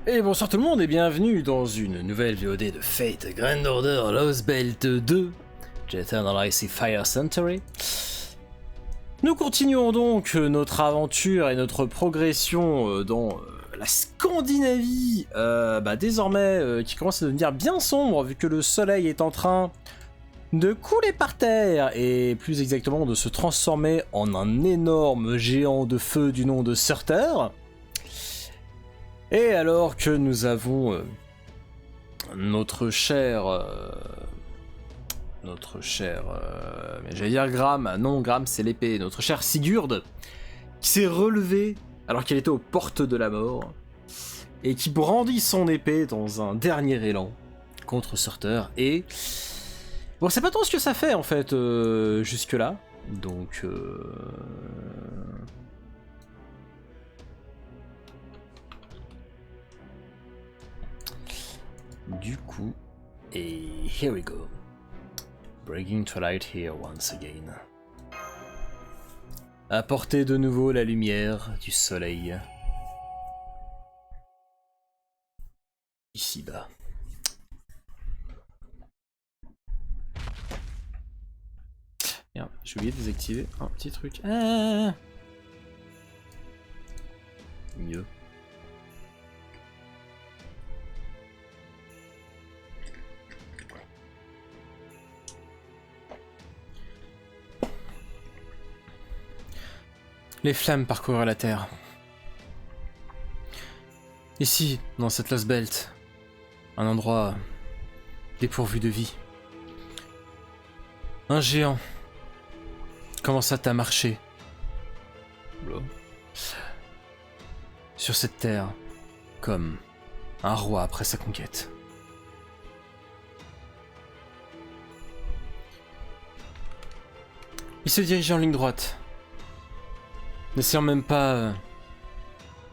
Et bonsoir tout le monde et bienvenue dans une nouvelle VOD de Fate Grand Order Lost Belt 2 Eternal Icy Fire Century. Nous continuons donc notre aventure et notre progression dans la Scandinavie, désormais qui commence à devenir bien sombre vu que le soleil est en train de couler par terre et plus exactement de se transformer en un énorme géant de feu du nom de Surtur. Et alors que nous avons notre cher, mais j'allais dire Gram, non Gram c'est l'épée, notre cher Sigurd, qui s'est relevé alors qu'elle était aux portes de la mort, et qui brandit son épée dans un dernier élan contre Surtur, et bon c'est pas trop ce que ça fait en fait jusque là, donc du coup, et here we go. Bringing twilight here once again. Apporter de nouveau la lumière du soleil. Ici-bas. Merde, j'ai oublié de désactiver un petit truc. Ah mieux. Les flammes parcourent la terre. Ici, dans cette Lost Belt, un endroit dépourvu de vie. Un géant commença à marcher sur cette terre comme un roi après sa conquête. Il se dirigeait en ligne droite, n'essayant même pas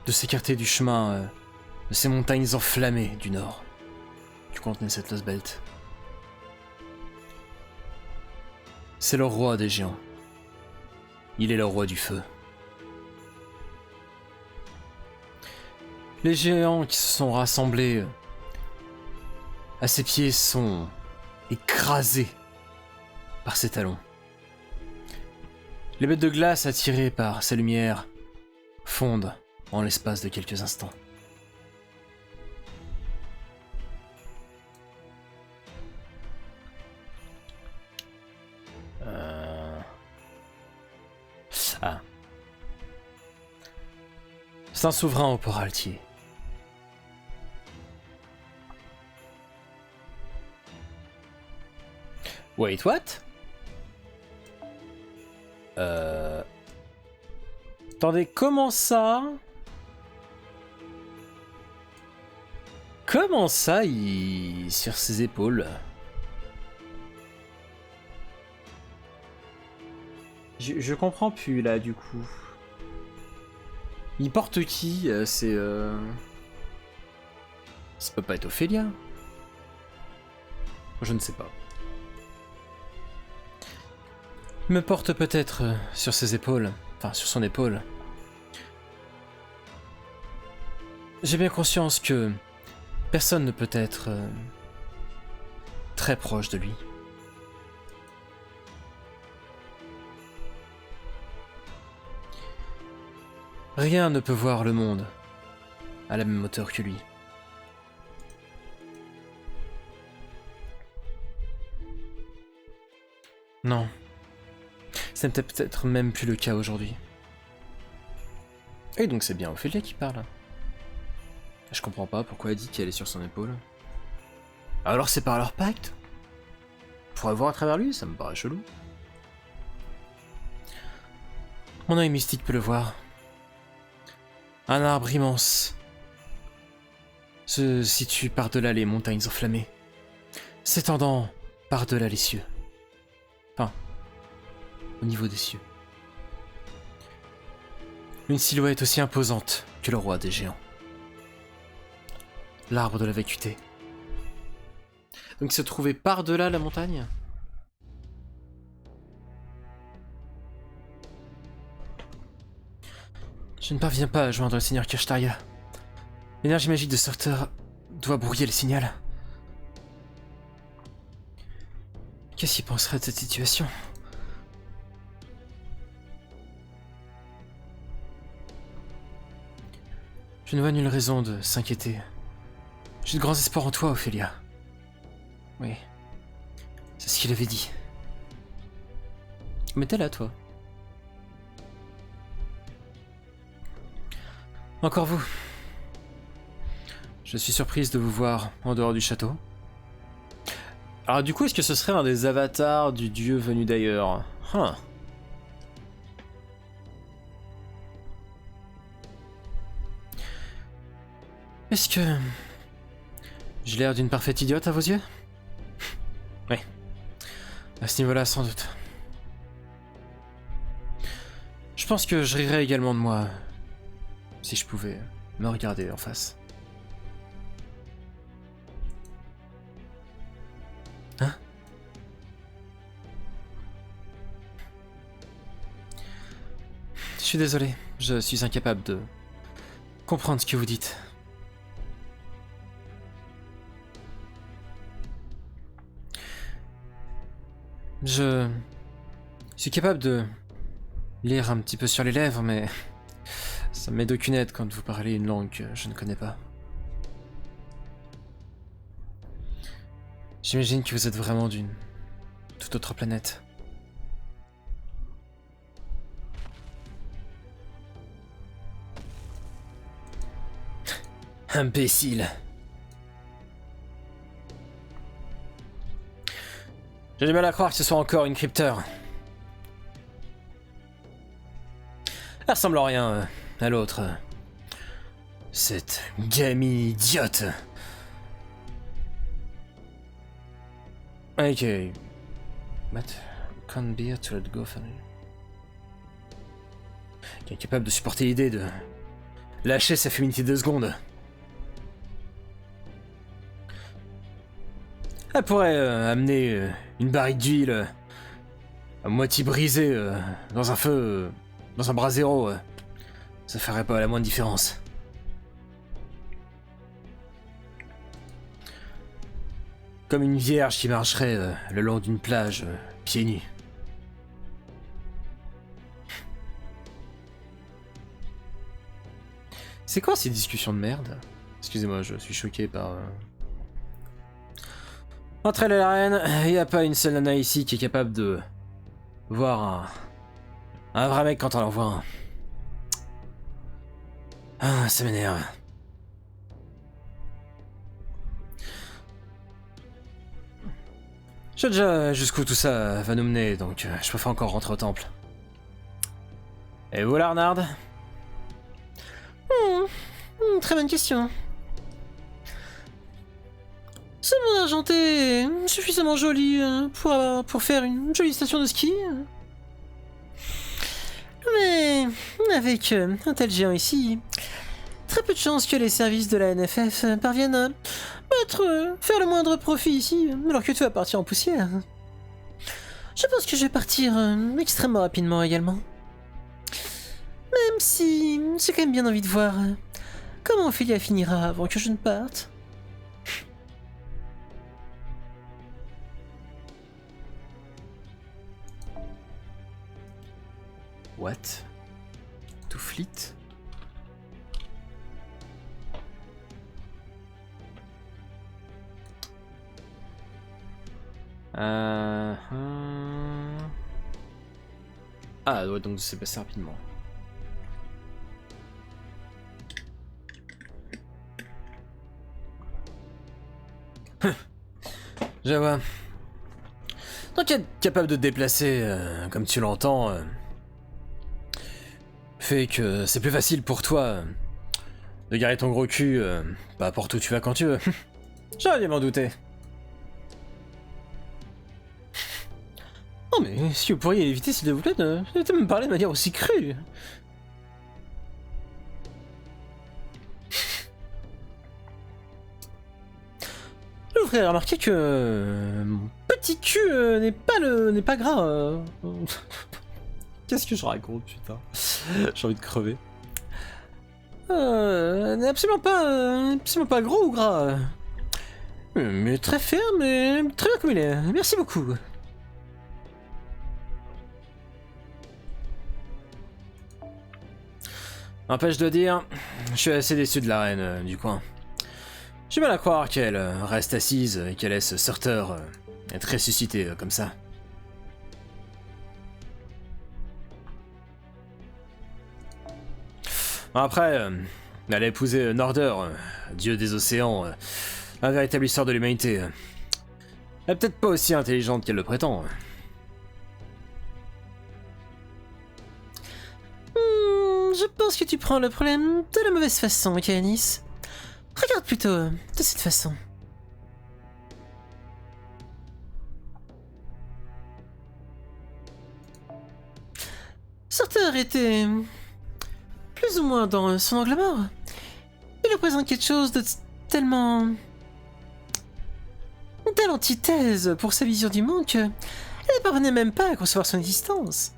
de s'écarter du chemin de ces montagnes enflammées du nord qui contenaient cette Lost Belt. C'est le roi des géants. Il est le roi du feu. Les géants qui se sont rassemblés à ses pieds sont écrasés par ses talons. Les bêtes de glace attirées par sa lumière fondent en l'espace de quelques instants. Ah. C'est un souverain au port altier. Wait, what? Attendez, comment ça? Comment ça, il... sur ses épaules? Je comprends plus, là, du coup. Il porte qui? C'est... Ça peut pas être Ophélia? Je ne sais pas. Il me porte peut-être sur ses épaules. Enfin, sur son épaule. J'ai bien conscience que personne ne peut être très proche de lui. Rien ne peut voir le monde à la même hauteur que lui. Non. Ce n'est peut-être même plus le cas aujourd'hui. Et donc c'est bien Ophélia qui parle. Je comprends pas pourquoi elle dit qu'elle est sur son épaule. Alors c'est par leur pacte? On pourrait voir à travers lui, ça me paraît chelou. Mon œil mystique peut le voir. Un arbre immense se situe par-delà les montagnes enflammées, s'étendant par-delà les cieux. Enfin, au niveau des cieux. Une silhouette aussi imposante que le roi des géants. L'arbre de la vacuité. Donc il se trouvait par-delà la montagne? Je ne parviens pas à joindre le seigneur Kirshtaria. L'énergie magique de Sorter doit brouiller le signal. Qu'est-ce qu'il penserait de cette situation? Je ne vois nulle raison de s'inquiéter. J'ai de grands espoirs en toi, Ophélia. Oui, c'est ce qu'il avait dit. Mais t'es là, toi. Encore vous. Je suis surprise de vous voir en dehors du château. Alors du coup, est-ce que ce serait un des avatars du dieu venu d'ailleurs? Est-ce que... j'ai l'air d'une parfaite idiote à vos yeux? Oui. À ce niveau-là, sans doute. Je pense que je rirais également de moi, si je pouvais me regarder en face. Hein? Je suis désolé, je suis incapable de comprendre ce que vous dites. Je suis capable de lire un petit peu sur les lèvres, mais ça m'aide aucune aide quand vous parlez une langue que je ne connais pas. J'imagine que vous êtes vraiment d'une toute autre planète. Imbécile. J'ai du mal à croire que ce soit encore une crypteur. Elle ressemble en rien à l'autre. Cette gamine idiote. Ok. What? Can't bear to let go family. Qui est capable de supporter l'idée de lâcher sa féminité 2 secondes. Elle pourrait amener une barrique d'huile à moitié brisée dans un feu, dans un brasero. Ça ferait pas la moindre différence. Comme une vierge qui marcherait le long d'une plage, pieds nus. C'est quoi ces discussions de merde? Excusez-moi, je suis choqué par... Entre elle et la reine, il n'y a pas une seule nana ici qui est capable de voir un vrai mec quand on en voit un. Ah, ça m'énerve. Je sais déjà jusqu'où tout ça va nous mener, donc je préfère encore rentrer au temple. Et vous, Larnard? Très bonne question. Ce monde argenté est suffisamment joli pour faire une jolie station de ski. Mais avec un tel géant ici, très peu de chances que les services de la NFF parviennent à faire le moindre profit ici, alors que tout va partir en poussière. Je pense que je vais partir extrêmement rapidement également. Même si j'ai quand même bien envie de voir comment Ophélia finira avant que je ne parte. What? To fleet? Ah, ouais, donc c'est passé rapidement. Je vois. Donc être capable de te déplacer comme tu l'entends fait que c'est plus facile pour toi de garer ton gros cul pas n'importe où tu vas quand tu veux. J'aurais dû m'en douter. Non mais si vous pourriez éviter s'il vous plaît de me parler de manière aussi crue. Je vous ferai remarquer que mon petit cul n'est pas gras. Qu'est-ce que je raconte, putain? J'ai envie de crever. Absolument pas gros ou gras. Mais très ferme et très bien comme il est. Merci beaucoup. N'empêche de dire, je suis assez déçu de la reine du coin. J'ai mal à croire qu'elle reste assise et qu'elle laisse Surter être ressuscité comme ça. Après, elle a épousé Norder, dieu des océans, un véritable histoire de l'humanité. Elle est peut-être pas aussi intelligente qu'elle le prétend. Je pense que tu prends le problème de la mauvaise façon, Canis. Regarde plutôt de cette façon. Surter était plus ou moins dans son angle mort. Il représente quelque chose de tellement... telle antithèse pour sa vision du monde que elle ne parvenait même pas à concevoir son existence.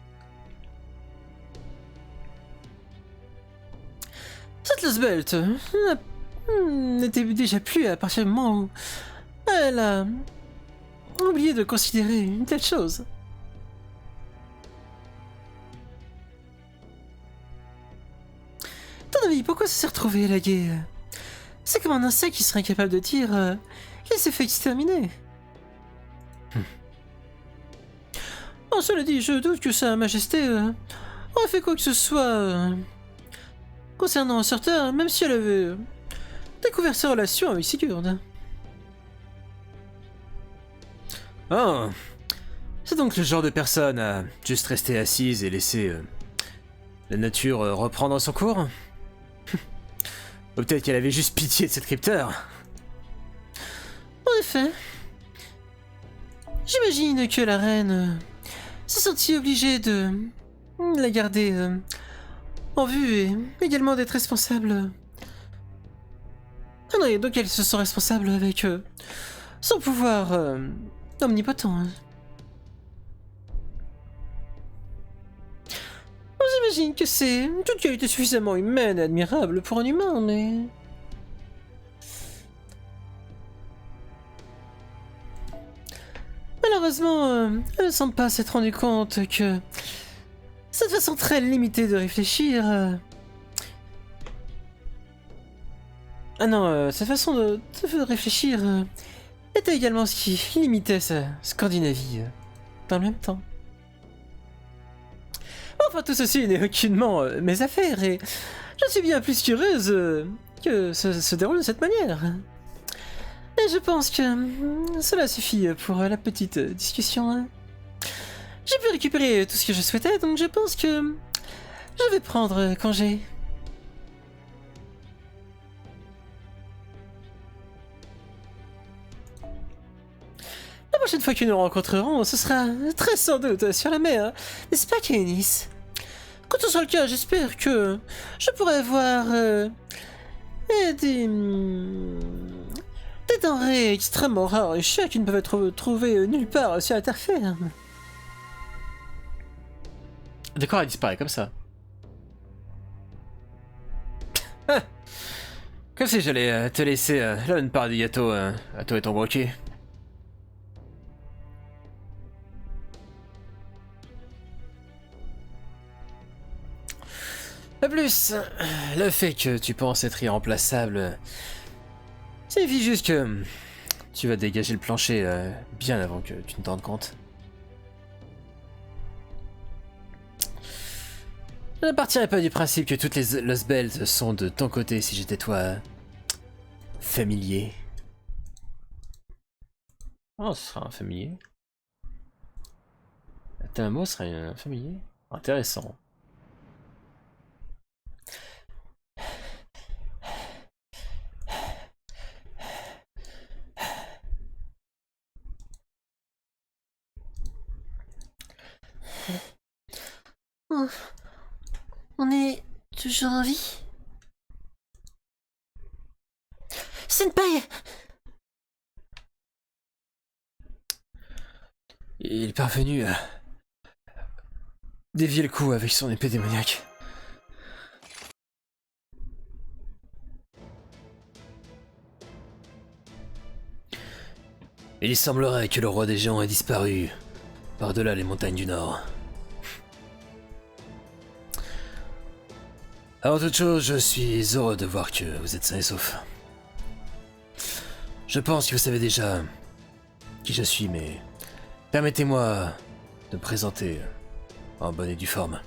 Cette Losbelt n'était déjà plus à partir du moment où elle a oublié de considérer une telle chose. Ton avis, pourquoi ça s'est retrouvé lagué? C'est comme un insecte qui serait incapable de dire qu'il s'est fait exterminer. Oh, cela dit, je doute que Sa Majesté aurait fait quoi que ce soit concernant Surter, même si elle avait découvert ses relations avec Sigurd. Oh, c'est donc le genre de personne à juste rester assise et laisser la nature reprendre son cours? Ou peut-être qu'elle avait juste pitié de cette crypteur. En effet. J'imagine que la reine s'est sentie obligée de la garder en vue et également d'être responsable. Ah non, et donc elle se sent responsable avec son pouvoir omnipotent. J'imagine que c'est toute qualité suffisamment humaine et admirable pour un humain, mais... Malheureusement, elle ne semble pas s'être rendue compte que cette façon très limitée de réfléchir... Ah non, cette façon de réfléchir était également ce qui limitait sa Scandinavie dans le même temps. Enfin, tout ceci n'est aucunement mes affaires, et je suis bien plus curieuse que ça se déroule de cette manière. Et je pense que cela suffit pour la petite discussion. J'ai pu récupérer tout ce que je souhaitais, donc je pense que je vais prendre congé. La prochaine fois que nous rencontrerons, ce sera très sans doute sur la mer, n'est-ce pas, Canis? Quand ce sera le cas, j'espère que je pourrai voir des denrées extrêmement rares et chères qui ne peuvent être trouvées nulle part sur la terre ferme. D'accord, elle disparaît comme ça. Comme si j'allais te laisser là une part du gâteau à toi et ton broquet. De plus, le fait que tu penses être irremplaçable signifie juste que tu vas dégager le plancher bien avant que tu ne t'en rendes compte. Je ne partirais pas du principe que toutes les Losbelt sont de ton côté si j'étais toi familier. Oh, ce sera un familier. Tamamo serait un familier. Intéressant. On est toujours en vie? Senpai! Il est parvenu à dévier le coup avec son épée démoniaque. Il semblerait que le roi des géants ait disparu par-delà les montagnes du Nord. Avant toute chose, je suis heureux de voir que vous êtes sains et saufs. Je pense que vous savez déjà qui je suis, mais permettez-moi de me présenter en bonne et due forme.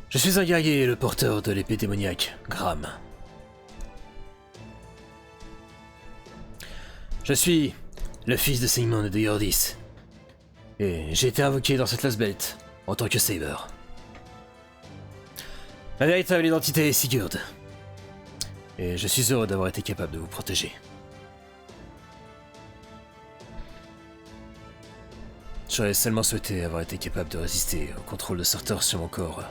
Je suis un guerrier, le porteur de l'épée démoniaque, Gram. Je suis le fils de Sigmund de Yordis, et j'ai été invoqué dans cette Lost Belt en tant que Saber. Ma véritable identité est Sigurd, et je suis heureux d'avoir été capable de vous protéger. J'aurais seulement souhaité avoir été capable de résister au contrôle de Surtur sur mon corps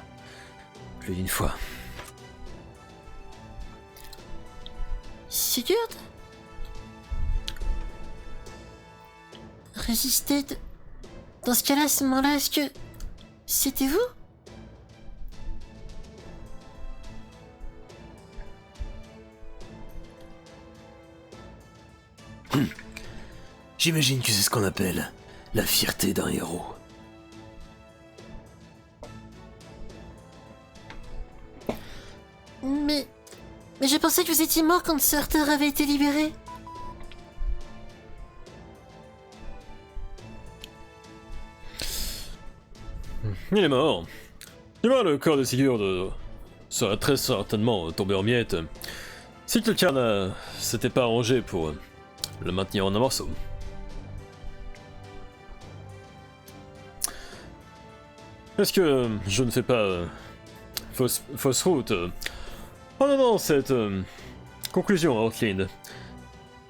plus d'une fois. Sigurd? Résister Dans ce cas-là, à ce moment-là, est-ce que... C'était vous? J'imagine que c'est ce qu'on appelle la fierté d'un héros. Mais je pensais que vous étiez mort quand Surtur avait été libéré. Il est mort. Du moins, le corps de Sigurd serait très certainement tombé en miettes si quelqu'un ne s'était pas arrangé pour le maintenir en un morceau. Est-ce que je ne fais pas fausse route en donnant cette conclusion à Ortlind,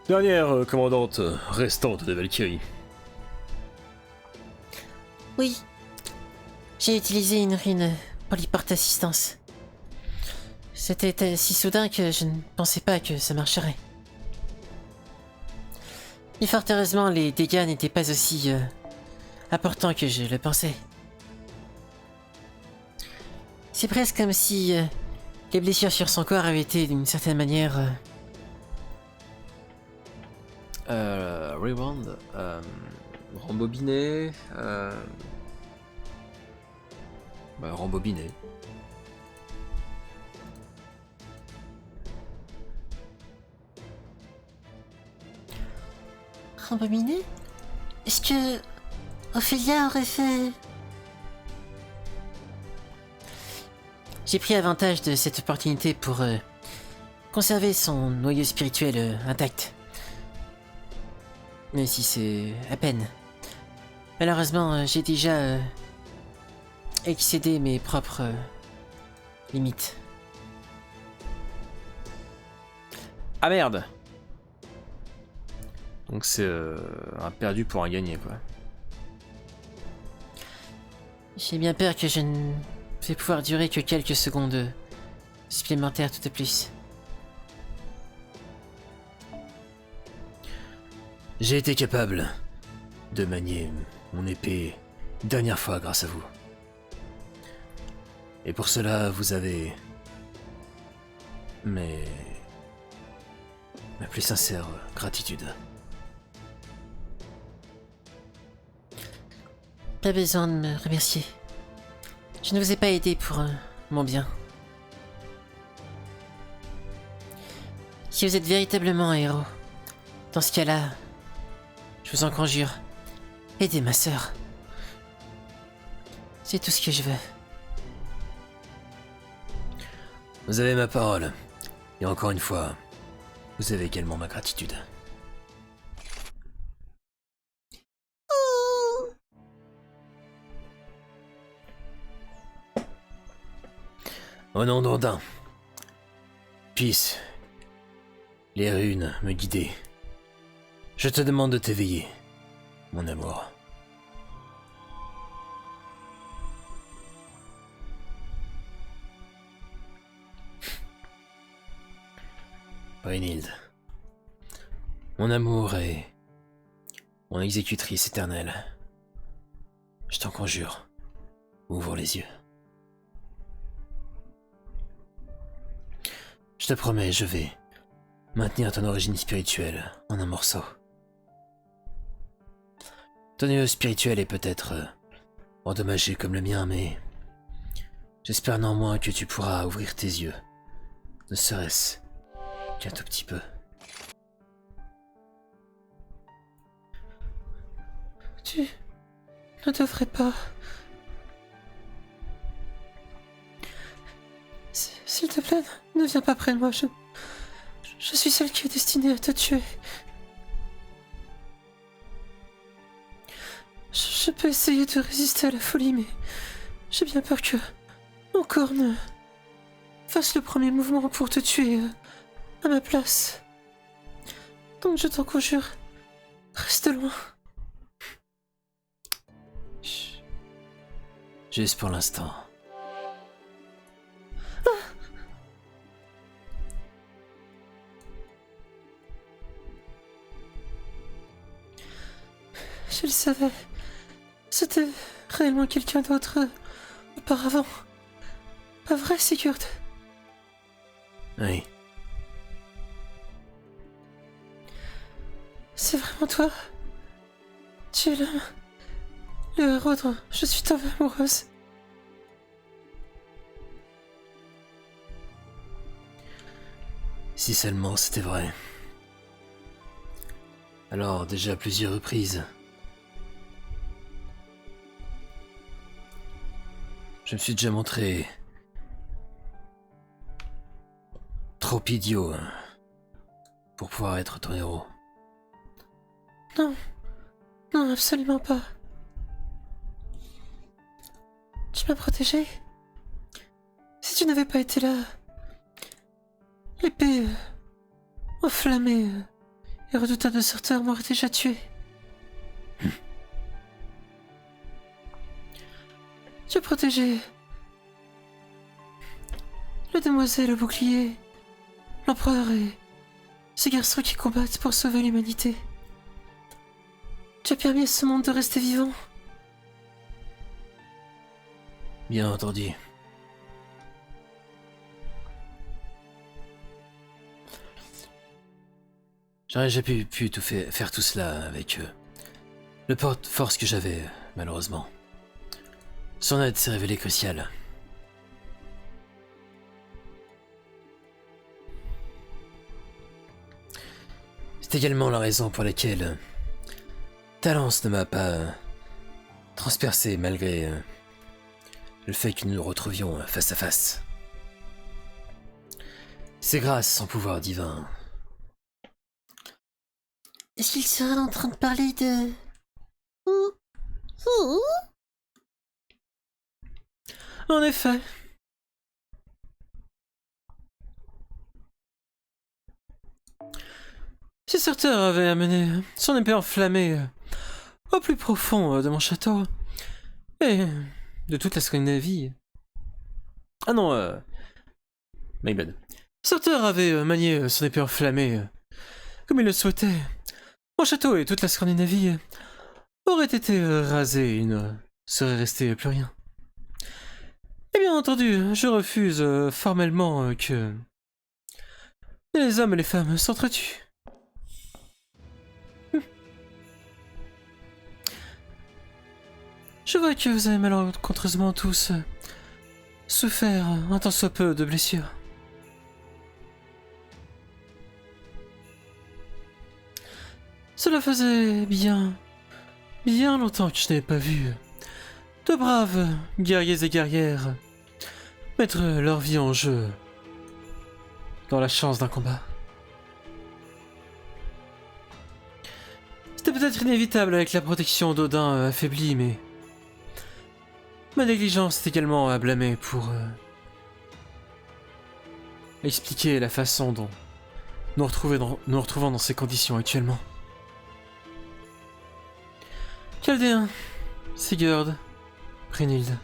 dernière commandante restante des Valkyries? Oui. J'ai utilisé une rune pour lui porter assistance. C'était si soudain que je ne pensais pas que ça marcherait. Et fort heureusement, les dégâts n'étaient pas aussi importants que je le pensais. C'est presque comme si les blessures sur son corps avaient été d'une certaine manière... Rewind, rembobiner, Rembobiner. Rembobiner? Est-ce que... Ophélia aurait fait... J'ai pris avantage de cette opportunité pour conserver son noyau spirituel intact. Même si c'est à peine. Malheureusement, j'ai déjà excédé mes propres limites. Ah merde! Donc c'est un perdu pour un gagné, quoi. J'ai bien peur que je ne vais pouvoir durer que quelques secondes supplémentaires tout de plus. J'ai été capable de manier mon épée une dernière fois grâce à vous. Et pour cela, vous avez ma plus sincère gratitude. Pas besoin de me remercier. Je ne vous ai pas aidé pour mon bien. Si vous êtes véritablement un héros, dans ce cas-là, je vous en conjure, aidez ma sœur. C'est tout ce que je veux. Vous avez ma parole. Et encore une fois, vous avez également ma gratitude. Au nom d'Ondin, puissent les runes me guider. Je te demande de t'éveiller, mon amour. Brynhild, mon amour et mon exécutrice éternelle, je t'en conjure, ouvre les yeux. Je te promets, je vais maintenir ton origine spirituelle en un morceau. Ton niveau spirituel est peut-être endommagé comme le mien, mais j'espère néanmoins que tu pourras ouvrir tes yeux. Ne serait-ce qu'un tout petit peu. Tu ne devrais pas... S'il te plaît, ne viens pas près de moi. Je suis celle qui est destinée à te tuer. Je peux essayer de résister à la folie, mais j'ai bien peur que mon corps ne fasse le premier mouvement pour te tuer à ma place. Donc je t'en conjure, reste loin. Chut. Juste pour l'instant. Je le savais. C'était réellement quelqu'un d'autre auparavant. Pas vrai, Sigurd? Oui. C'est vraiment toi? Tu es l'homme, le héros dont je suis tombée amoureuse. Si seulement c'était vrai. Alors, déjà à plusieurs reprises, je me suis déjà montré trop idiot pour pouvoir être ton héros. Non, non, absolument pas. Tu m'as protégé. Si tu n'avais pas été là, l'épée enflammée et redoutable de sorteur m'aurait déjà tué. Tu as protégé la demoiselle au bouclier, l'empereur et ces garçons qui combattent pour sauver l'humanité. Tu as permis à ce monde de rester vivant. Bien entendu. J'aurais jamais pu faire tout cela avec le porte-force que j'avais, malheureusement. Son aide s'est révélée cruciale. C'est également la raison pour laquelle ta lance ne m'a pas transpercé malgré le fait que nous nous retrouvions face à face. C'est grâce à son pouvoir divin. Est-ce qu'il serait en train de parler de... En effet. Si Surtur avait amené son épée enflammée au plus profond de mon château, et de toute la Scandinavie... Ah non, my bad. Surtur avait manié son épée enflammée comme il le souhaitait. Mon château et toute la Scandinavie auraient été rasés et il ne serait resté plus rien. Et bien entendu, je refuse formellement que les hommes et les femmes s'entretuent. Je vois que vous avez malencontreusement tous souffert un tant soit peu de blessures. Cela faisait bien longtemps que je n'avais pas vu de braves guerriers et guerrières mettre leur vie en jeu dans la chance d'un combat. C'était peut-être inévitable avec la protection d'Odin affaiblie, mais ma négligence est également à blâmer pour expliquer la façon dont nous nous retrouvons dans ces conditions actuellement. Chaldéen, Sigurd, Brynhild.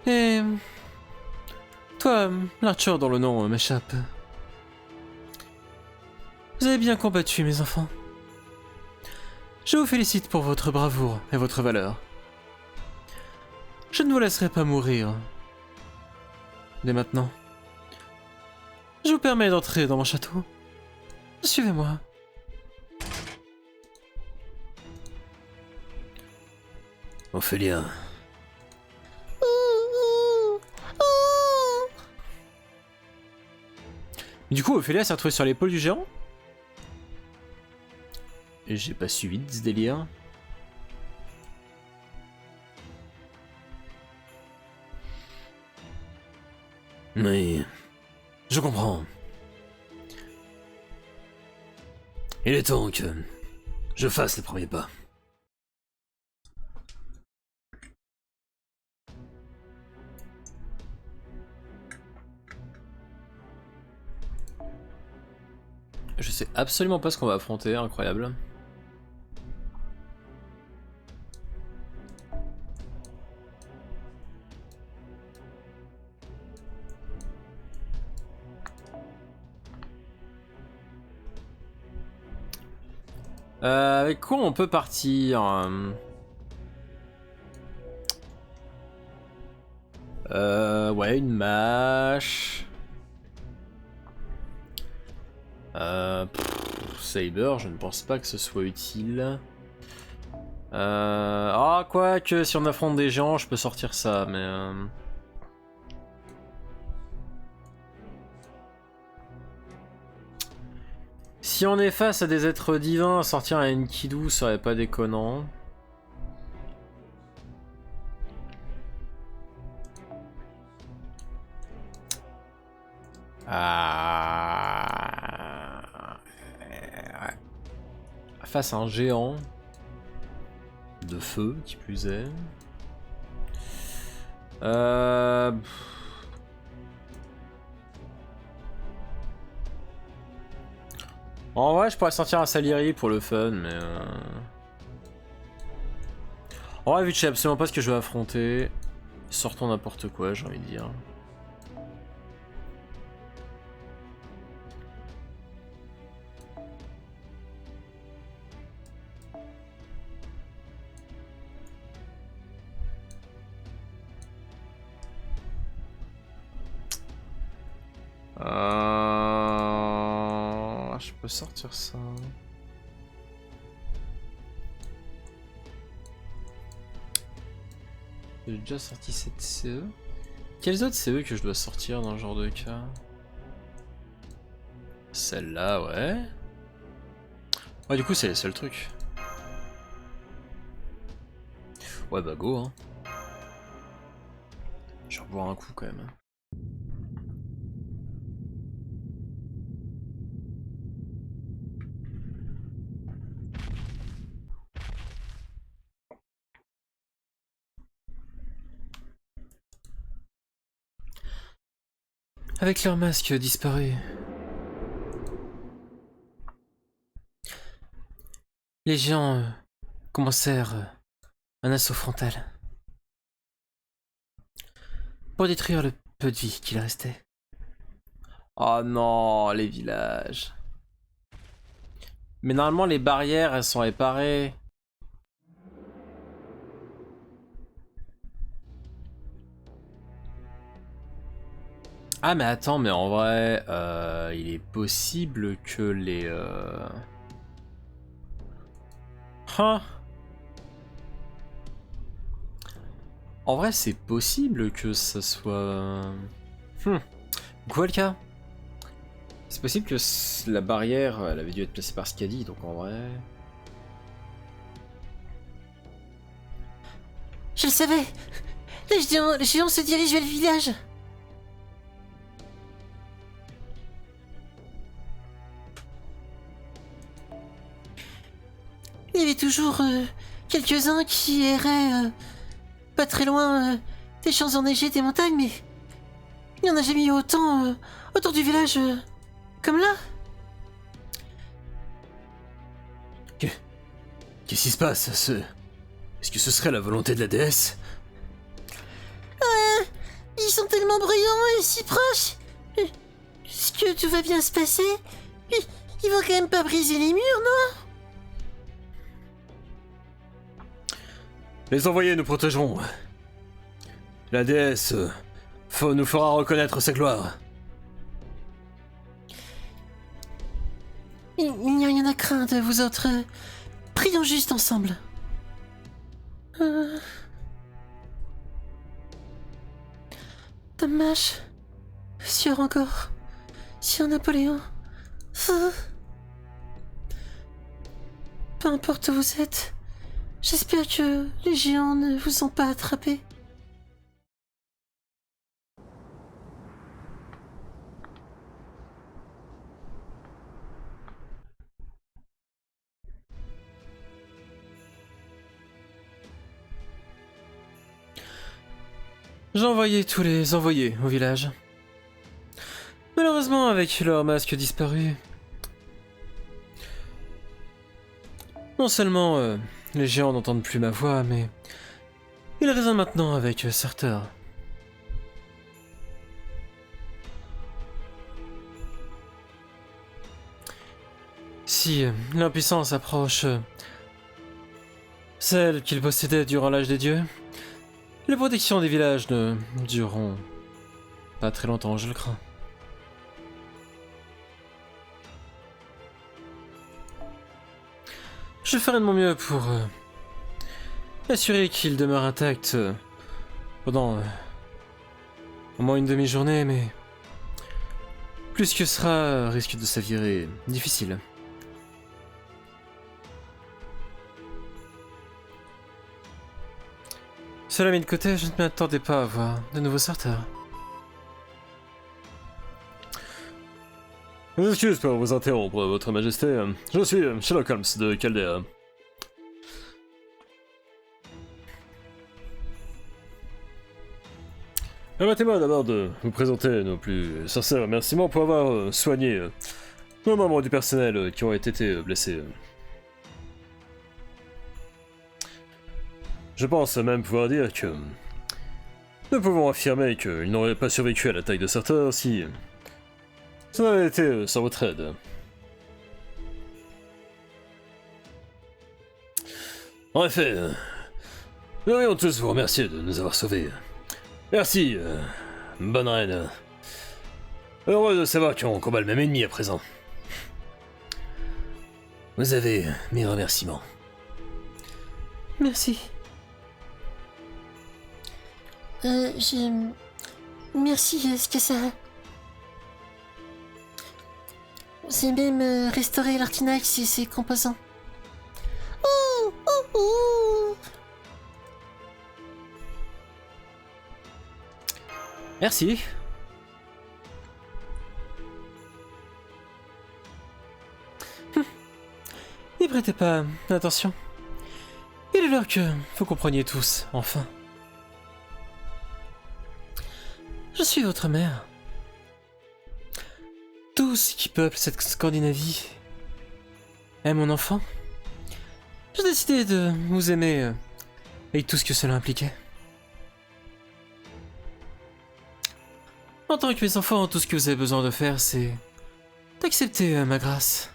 Et toi, l'archer dont le nom m'échappe. Vous avez bien combattu, mes enfants. Je vous félicite pour votre bravoure et votre valeur. Je ne vous laisserai pas mourir. Dès maintenant. Je vous permets d'entrer dans mon château. Suivez-moi. Ophélia. Du coup, Ophélia s'est retrouvée sur l'épaule du géant? Et j'ai pas suivi de ce délire. Mais... je comprends. Il est temps que je fasse le premier pas. Je sais absolument pas ce qu'on va affronter, incroyable. Avec quoi on peut partir? Ouais, une mâche. Saber, je ne pense pas que ce soit utile. Ah, quoi que si on affronte des géants, je peux sortir ça, mais... Si on est face à des êtres divins, sortir un Enkidu serait pas déconnant. Face à un géant De feu, qui plus est. En vrai, je pourrais sortir un Saliri pour le fun, mais... En vrai, vu que je sais absolument pas ce que je vais affronter, sortons n'importe quoi, j'ai envie de dire. Je peux sortir ça. J'ai déjà sorti cette CE. Quelles autres CE que je dois sortir dans ce genre de cas? Celle-là, ouais. Ouais, du coup, c'est les seuls trucs. Ouais, bah go, hein. Je vais reboire un coup quand même. Avec leur masque disparu, les géants commencèrent un assaut frontal pour détruire le peu de vie qu'il restait. Oh non, les villages. Mais normalement, les barrières, elles sont réparées. Ah mais attends, mais en vrai, il est possible que les... Hein? En vrai, c'est possible que ça soit... Gwalka. C'est possible que la barrière, elle avait dû être placée par Skadi, donc en vrai... Je le savais! Les géants se dirigent vers le village! Il y avait toujours quelques-uns qui erraient pas très loin des champs enneigés des montagnes, mais il n'y en a jamais eu autant autour du village comme là. Qu'est-ce qui se passe? Est-ce que ce serait la volonté de la déesse? Ils sont tellement bruyants et si proches. Est-ce que tout va bien se passer? Ils vont quand même pas briser les murs, non? Les envoyés nous protégeront. La déesse nous fera reconnaître sa gloire. Il n'y a rien à craindre, vous autres. Prions juste ensemble. Dommage. Sieur encore. Sieur Napoléon. Ah. Peu importe où vous êtes, j'espère que les géants ne vous ont pas attrapé. J'ai envoyé tous les envoyés au village. Malheureusement, avec leur masque disparu, non seulement les géants n'entendent plus ma voix, mais ils résonnent maintenant avec Surtur. Si l'impuissance approche celle qu'ils possédaient durant l'âge des dieux, les protections des villages ne dureront pas très longtemps, je le crains. Je ferai de mon mieux pour assurer qu'il demeure intact pendant au moins une demi-journée, mais plus que cela risque de s'avérer difficile. Cela mis de côté, je ne m'attendais pas à voir de nouveaux sorteurs. Mes excuses pour vous interrompre, votre majesté. Je suis Sherlock Holmes de Caldera. Permettez-moi d'abord de vous présenter nos plus sincères remerciements pour avoir soigné nos membres du personnel qui ont été blessés. Je pense même pouvoir dire que nous pouvons affirmer qu'ils n'auraient pas survécu à l'attaque de Surtur si ça n'avait été sans votre aide. En effet, nous devrions tous vous remercier de nous avoir sauvés. Merci, bonne reine. Heureux de savoir qu'on combat le même ennemi à présent. Vous avez mes remerciements. Merci. Merci, Skessara. J'ai même restauré l'Artinax et ses composants. Ouh, ouh, ouh. Merci. N'y prêtez pas attention. Il est l'heure que vous compreniez tous, enfin. Je suis votre mère. Tout ce qui peuple cette Scandinavie est mon enfant. J'ai décidé de vous aimer avec tout ce que cela impliquait. En tant que mes enfants, tout ce que vous avez besoin de faire, c'est d'accepter ma grâce.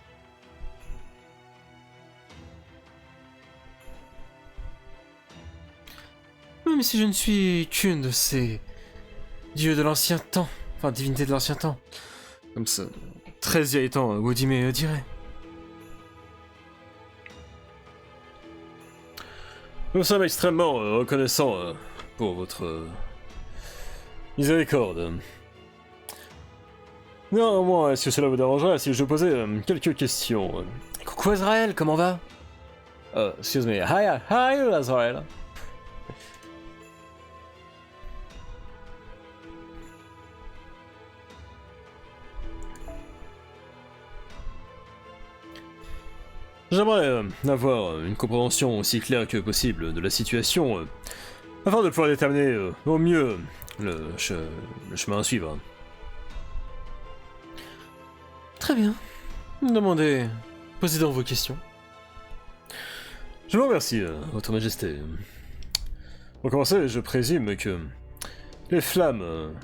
Même si je ne suis qu'une de ces dieux de l'ancien temps, enfin divinités de l'ancien temps, comme ça, 13 vieilles temps, Wodime dirait. Nous sommes extrêmement reconnaissants pour votre miséricorde. Néanmoins, est-ce que cela vous dérangerait si je posais quelques questions Coucou Azrael, comment va? Excuse me. Hi, Azrael. J'aimerais avoir une compréhension aussi claire que possible de la situation, afin de pouvoir déterminer au mieux le chemin à suivre. Très bien. Demandez, posez donc vos questions. Je vous remercie, votre majesté. Pour commencer, je présume que les flammes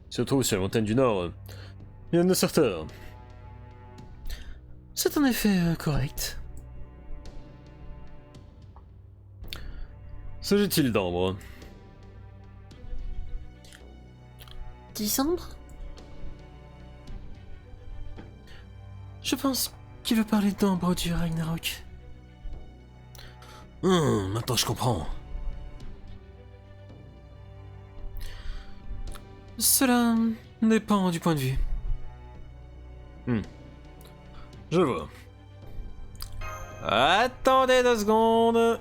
se trouvent sur la montagne du Nord viennent de Surtur. C'est en effet correct. S'agit-il d'ambre? Décembre? Je pense qu'il veut parler d'ambre du Ragnarok. Maintenant je comprends. Cela dépend du point de vue. Je vois. Attendez 2 secondes.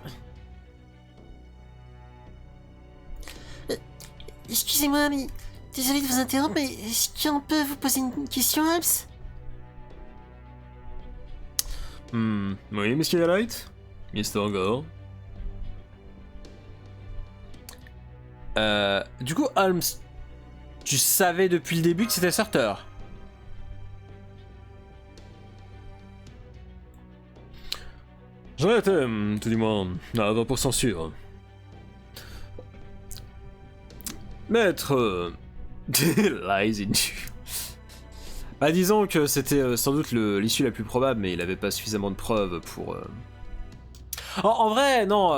Excusez-moi, mais... Désolé de vous interrompre, mais est-ce qu'on peut vous poser une question, Abs? Oui, Monsieur Light? Mister Gore? Du coup, Holmes, tu savais depuis le début que c'était Surter. J'en étais, tout du moins, à 20% sûr. Maître... Lies into. Bah disons que c'était sans doute l'issue la plus probable, mais il avait pas suffisamment de preuves pour... En vrai, non,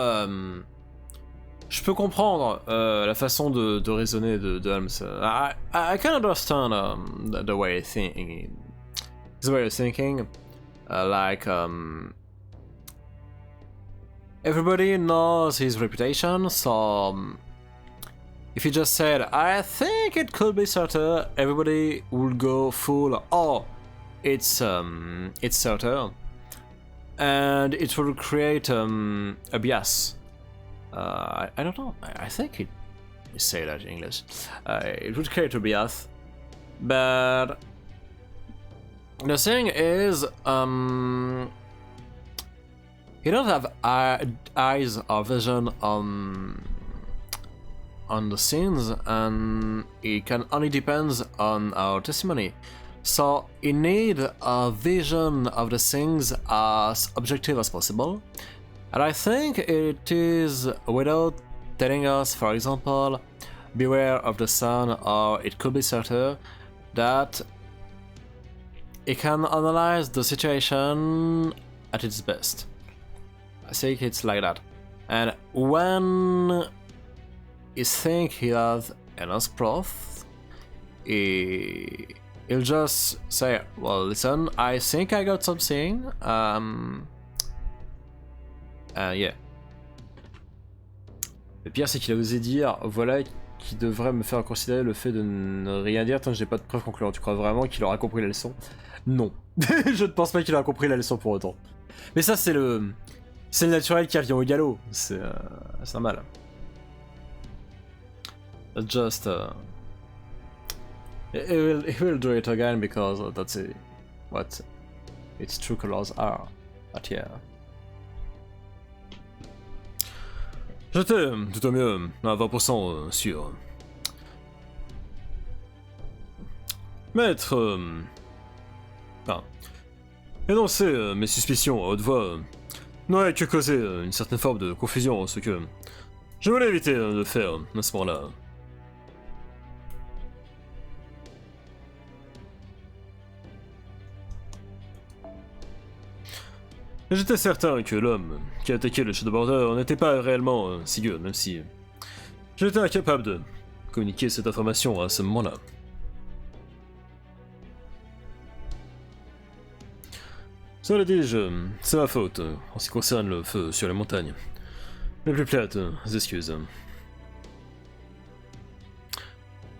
je peux comprendre la façon de raisonner de Holmes. I can understand the way you're thinking. The way you're thinking. Like, everybody knows his reputation, so... if he just said, I think it could be Surter, everybody would go full, oh, it's Surter. And it will create a bias. I don't know, I think it say that in English. It would create a bias. But the thing is, he don't have eyes or vision on the scenes, and it can only depends on our testimony. So he need a vision of the things as objective as possible. And I think it is without telling us, for example, beware of the sun or it could be Surter, that it can analyze the situation at its best. I think it's like that. And when he think he has enough proof, he'll just say, well, listen, I think I got something, yeah. Le pire, c'est qu'il a osé dire, voilà, qui devrait me faire considérer le fait de ne rien dire tant que j'ai pas de preuves concluantes. Tu crois vraiment qu'il aura compris la leçon? Non. Je ne pense pas qu'il aura compris la leçon pour autant. Mais ça, c'est le naturel qui revient au galop. C'est normal. Just he will do it again because that's what its true colors are. But yeah. J'étais tout au mieux à 20% sûr. Maître... énoncer mes suspicions à haute voix n'aurait que causé une certaine forme de confusion, ce que je voulais éviter de faire à ce moment-là. J'étais certain que l'homme qui a attaqué le Shadowborder n'était pas réellement Sigurd, même si j'étais incapable de communiquer cette information à ce moment-là. Cela dit, c'est ma faute en ce qui concerne le feu sur les montagnes. Mes plus plates excuses.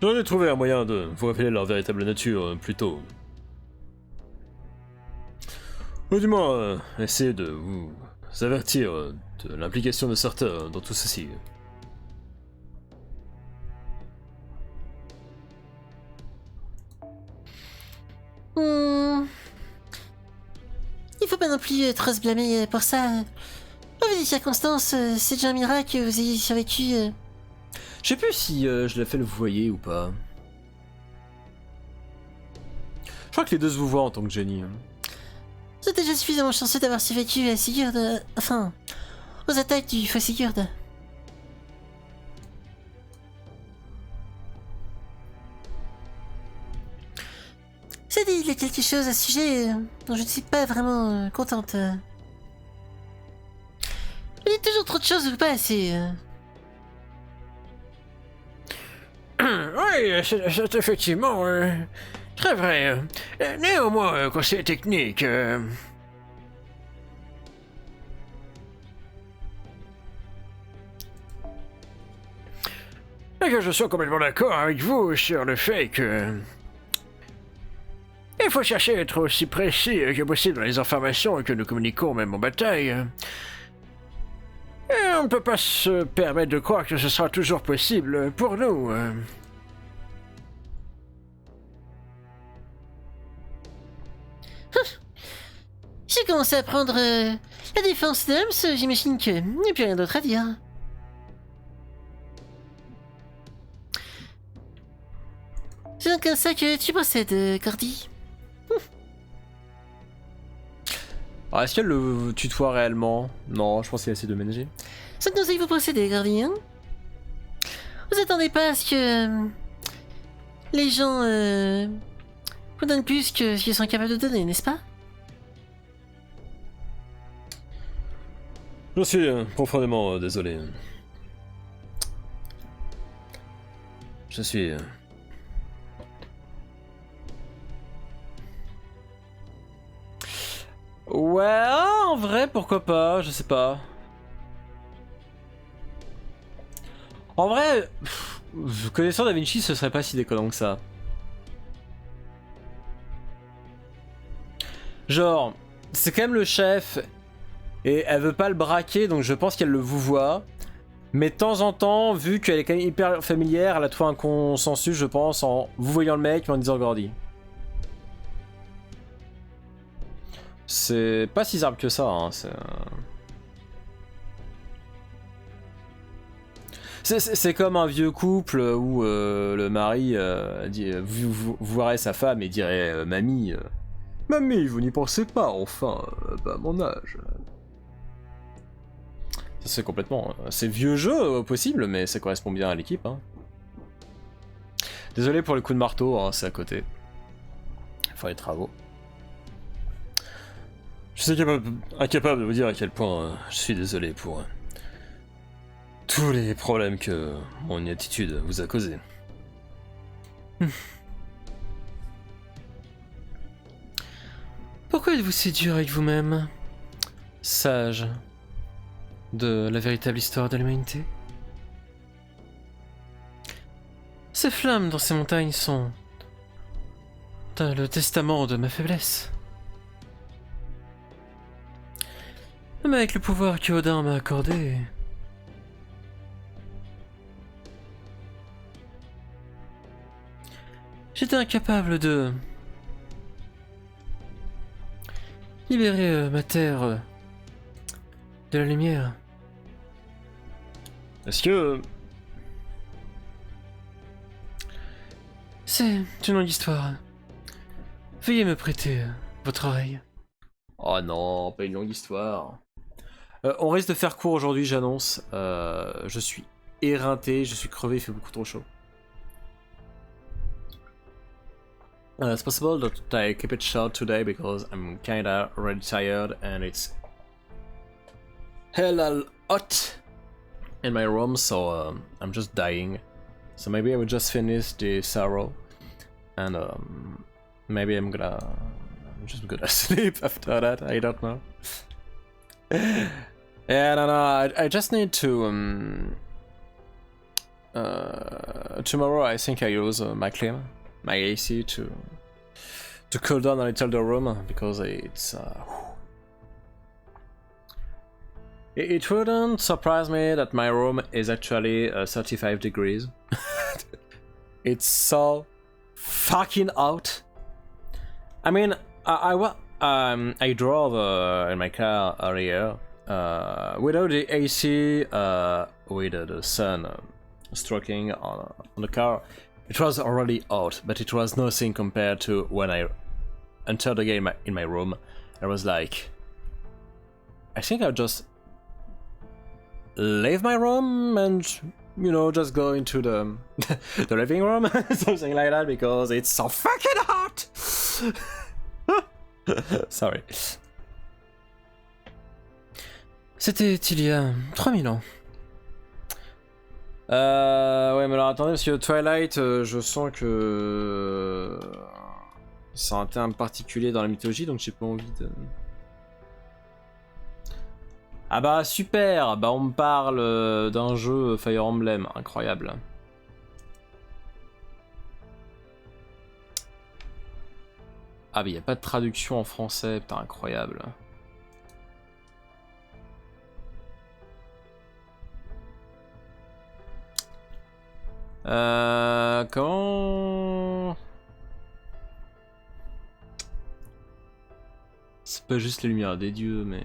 J'aurais dû trouver un moyen de vous révéler leur véritable nature plus tôt. Ou du moins, essayer de vous avertir de l'implication de Surter dans tout ceci. Il faut pas non plus trop se blâmer pour ça. Au vu des circonstances, c'est déjà un miracle que vous ayez survécu. Je sais plus si je l'ai fait le voyer ou pas. Je crois que les deux se vous voient en tant que génie. Vous êtes déjà suffisamment chanceux d'avoir survécu à Sigurd, enfin, aux attaques du faux Sigurd. C'est dit, il y a quelque chose à ce sujet dont je ne suis pas vraiment contente. Il y a toujours trop de choses ou pas assez. Oui, c'est effectivement très vrai. Néanmoins, conseil technique. Et que je sois complètement d'accord avec vous sur le fait que... Il faut chercher à être aussi précis que possible dans les informations que nous communiquons même en bataille. Et on ne peut pas se permettre de croire que ce sera toujours possible pour nous. J'ai commencé à prendre la défense d'Helms, j'imagine qu'il n'y a plus rien d'autre à dire. C'est donc un sac que tu possèdes, Cordy. Alors, est-ce qu'elle le tutoie réellement? Non, je pense qu'il essaie de ménager. C'est un conseil que vous possédez, Cordy, hein? Vous attendez pas à ce que les gens vous donnent plus que ce qu'ils sont capables de donner, n'est-ce pas? Je suis profondément désolé. Je suis... Ouais, en vrai, pourquoi pas, je sais pas. En vrai, connaissant Da Vinci, ce serait pas si déconnant que ça. Genre, c'est quand même le chef, et elle veut pas le braquer, donc je pense qu'elle le vouvoie. Mais de temps en temps, vu qu'elle est quand même hyper familière, elle a trouvé un consensus, je pense, en vous voyant le mec, mais en disant Gordy. C'est pas si simple que ça, hein. C'est comme un vieux couple où le mari vous verrez sa femme et dirait Mamie, Mamie, vous n'y pensez pas, enfin, à mon âge. Ça c'est complètement... C'est vieux jeu au possible, mais ça correspond bien à l'équipe. Hein. Désolé pour le coup de marteau, hein, c'est à côté. Il faut les travaux. Je suis incapable de vous dire à quel point je suis désolé pour tous les problèmes que mon attitude vous a causés. Pourquoi êtes-vous si dur avec vous-même, sage de la véritable histoire de l'humanité? Ces flammes dans ces montagnes sont le testament de ma faiblesse. Même avec le pouvoir que Odin m'a accordé, j'étais incapable de libérer ma terre de la lumière. Est-ce que... C'est une longue histoire. Veuillez me prêter votre oreille. Oh non, pas une longue histoire. On risque de faire court aujourd'hui, j'annonce. Je suis éreinté, je suis crevé, il fait beaucoup trop chaud. It's possible that I keep it short today because I'm kinda already tired and it's hella hot in my room, so I'm just dying. So maybe I will just finish the sorrow and maybe I'm just gonna sleep after that. I don't know. Yeah, no, I just need to tomorrow I think I use my AC to cool down a little the room because it's it wouldn't surprise me that my room is actually 35 degrees. It's so fucking hot. I mean, I drove in my car earlier without the AC, with the sun striking on the car. It was already hot, but it was nothing compared to when I entered the game in my room. I was like, I think I'll just leave my room and, you know, just go into the the living room, something like that, because it's so fucking hot. Sorry. C'était il y a 3000 ans. Ouais, mais alors attendez, parce que Twilight, je sens que c'est un terme particulier dans la mythologie, donc j'ai pas envie de... Ah bah super, bah on me parle d'un jeu Fire Emblem, incroyable. Ah, mais il n'y a pas de traduction en français, putain, incroyable. Comment... C'est pas juste les lumières des dieux, mais...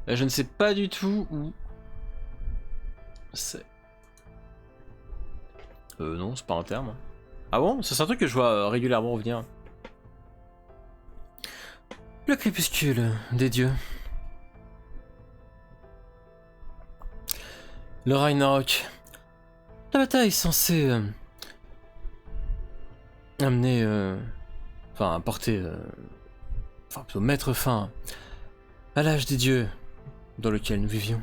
Là, je ne sais pas du tout où... C'est... non, c'est pas un terme. Ah bon? C'est un truc que je vois régulièrement revenir. Le crépuscule des dieux. Le Ragnarok. La bataille est censée amener, enfin apporter, enfin plutôt mettre fin à l'âge des dieux dans lequel nous vivions.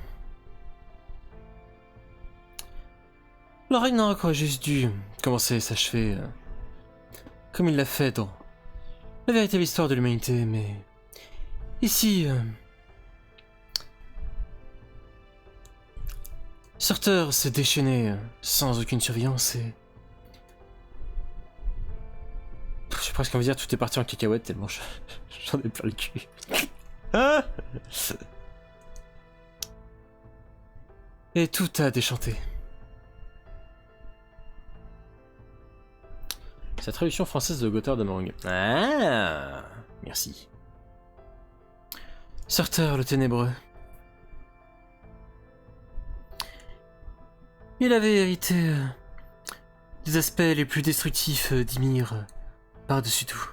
Le Ragnarok aurait juste dû commencer et s'achever comme il l'a fait dans la véritable histoire de l'humanité, mais ici, Surtur s'est déchaîné sans aucune surveillance et... J'ai presque envie de dire tout est parti en cacahuète tellement j'en ai plein le cul. Et tout a déchanté. C'est la traduction française de Gotthard de Morung. Ah, merci. Surtur le ténébreux. Il avait hérité des aspects les plus destructifs d'Ymir par-dessus tout.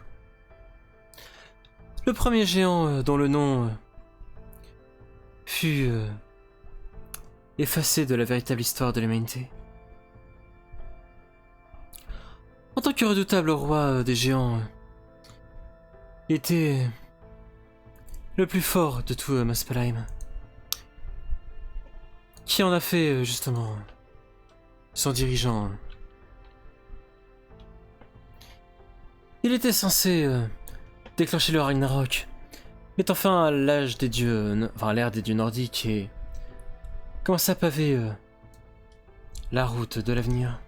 Le premier géant dont le nom fut effacé de la véritable histoire de l'humanité. En tant que redoutable roi des géants, il était le plus fort de tout Muspelheim, qui en a fait justement son dirigeant. Il était censé déclencher le Ragnarok, mettant fin à l'âge des dieux, enfin l'ère des dieux nordiques et commencer à paver la route de l'avenir.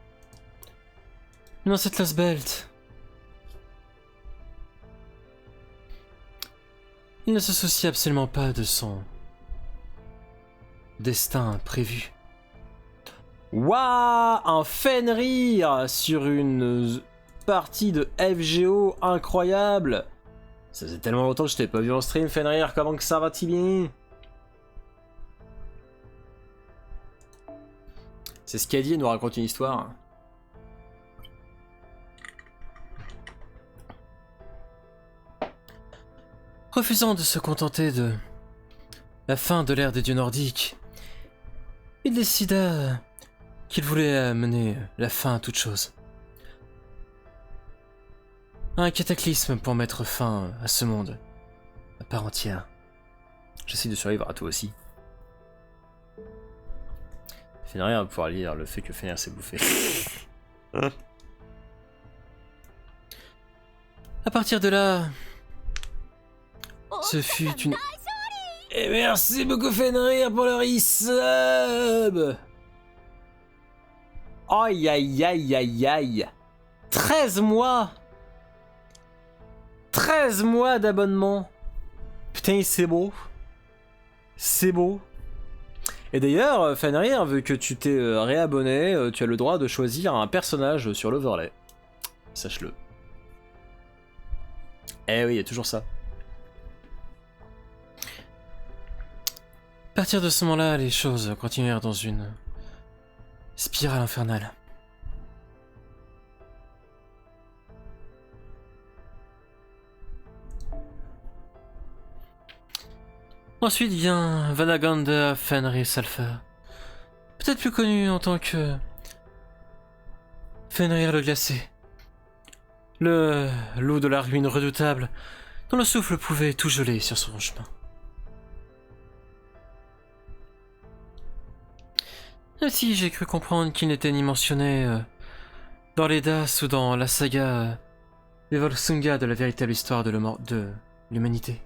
Mais dans cette Lost Belt, il ne se soucie absolument pas de son destin prévu. Waouh, un Fenrir sur une partie de FGO incroyable. Ça faisait tellement longtemps que je t'ai pas vu en stream, Fenrir, comment que ça va-t-il bien? C'est ce qu'a dit, il nous raconte une histoire. Refusant de se contenter de la fin de l'ère des dieux nordiques, il décida qu'il voulait amener la fin à toute chose. Un cataclysme pour mettre fin à ce monde, à part entière. J'essaie de survivre à toi aussi. Fenrir va pouvoir lire le fait que Fenrir s'est bouffé. À partir de là, ce fut une... Et merci beaucoup Fenrir pour le resub. Aïe aïe aïe aïe aïe. 13 mois 13 mois d'abonnement. Putain, c'est beau. C'est beau. Et d'ailleurs, Fenrir, vu que tu t'es réabonné, tu as le droit de choisir un personnage sur l'overlay. Sache-le. Eh oui, il y a toujours ça. À partir de ce moment-là, les choses continuèrent dans une spirale infernale. Ensuite vient Vanagander Fenrisalfr, peut-être plus connu en tant que Fenrir le Glacé, le loup de la ruine redoutable dont le souffle pouvait tout geler sur son chemin. Même si j'ai cru comprendre qu'il n'était ni mentionné dans les Das ou dans la saga des Volsunga de la véritable histoire de l'humanité.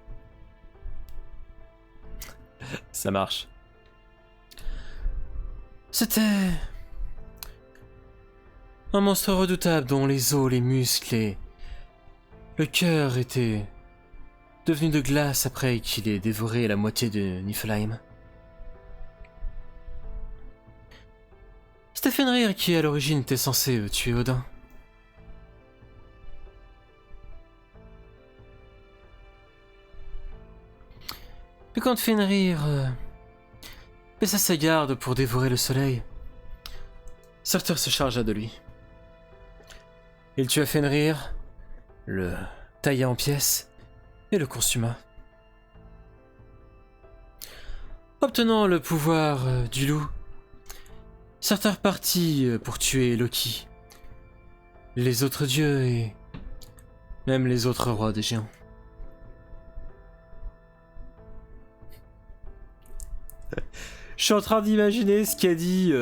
Ça marche. C'était un monstre redoutable dont les os, les muscles et le cœur étaient devenus de glace après qu'il ait dévoré la moitié de Niflheim. C'était Fenrir qui à l'origine était censé tuer Odin. Mais quand Fenrir baissa sa garde pour dévorer le soleil, Surtur se chargea de lui. Il tua Fenrir, le tailla en pièces et le consuma. Obtenant le pouvoir du loup, Surtur partit pour tuer Loki, les autres dieux et même les autres rois des géants. Je suis en train d'imaginer ce qu'a dit,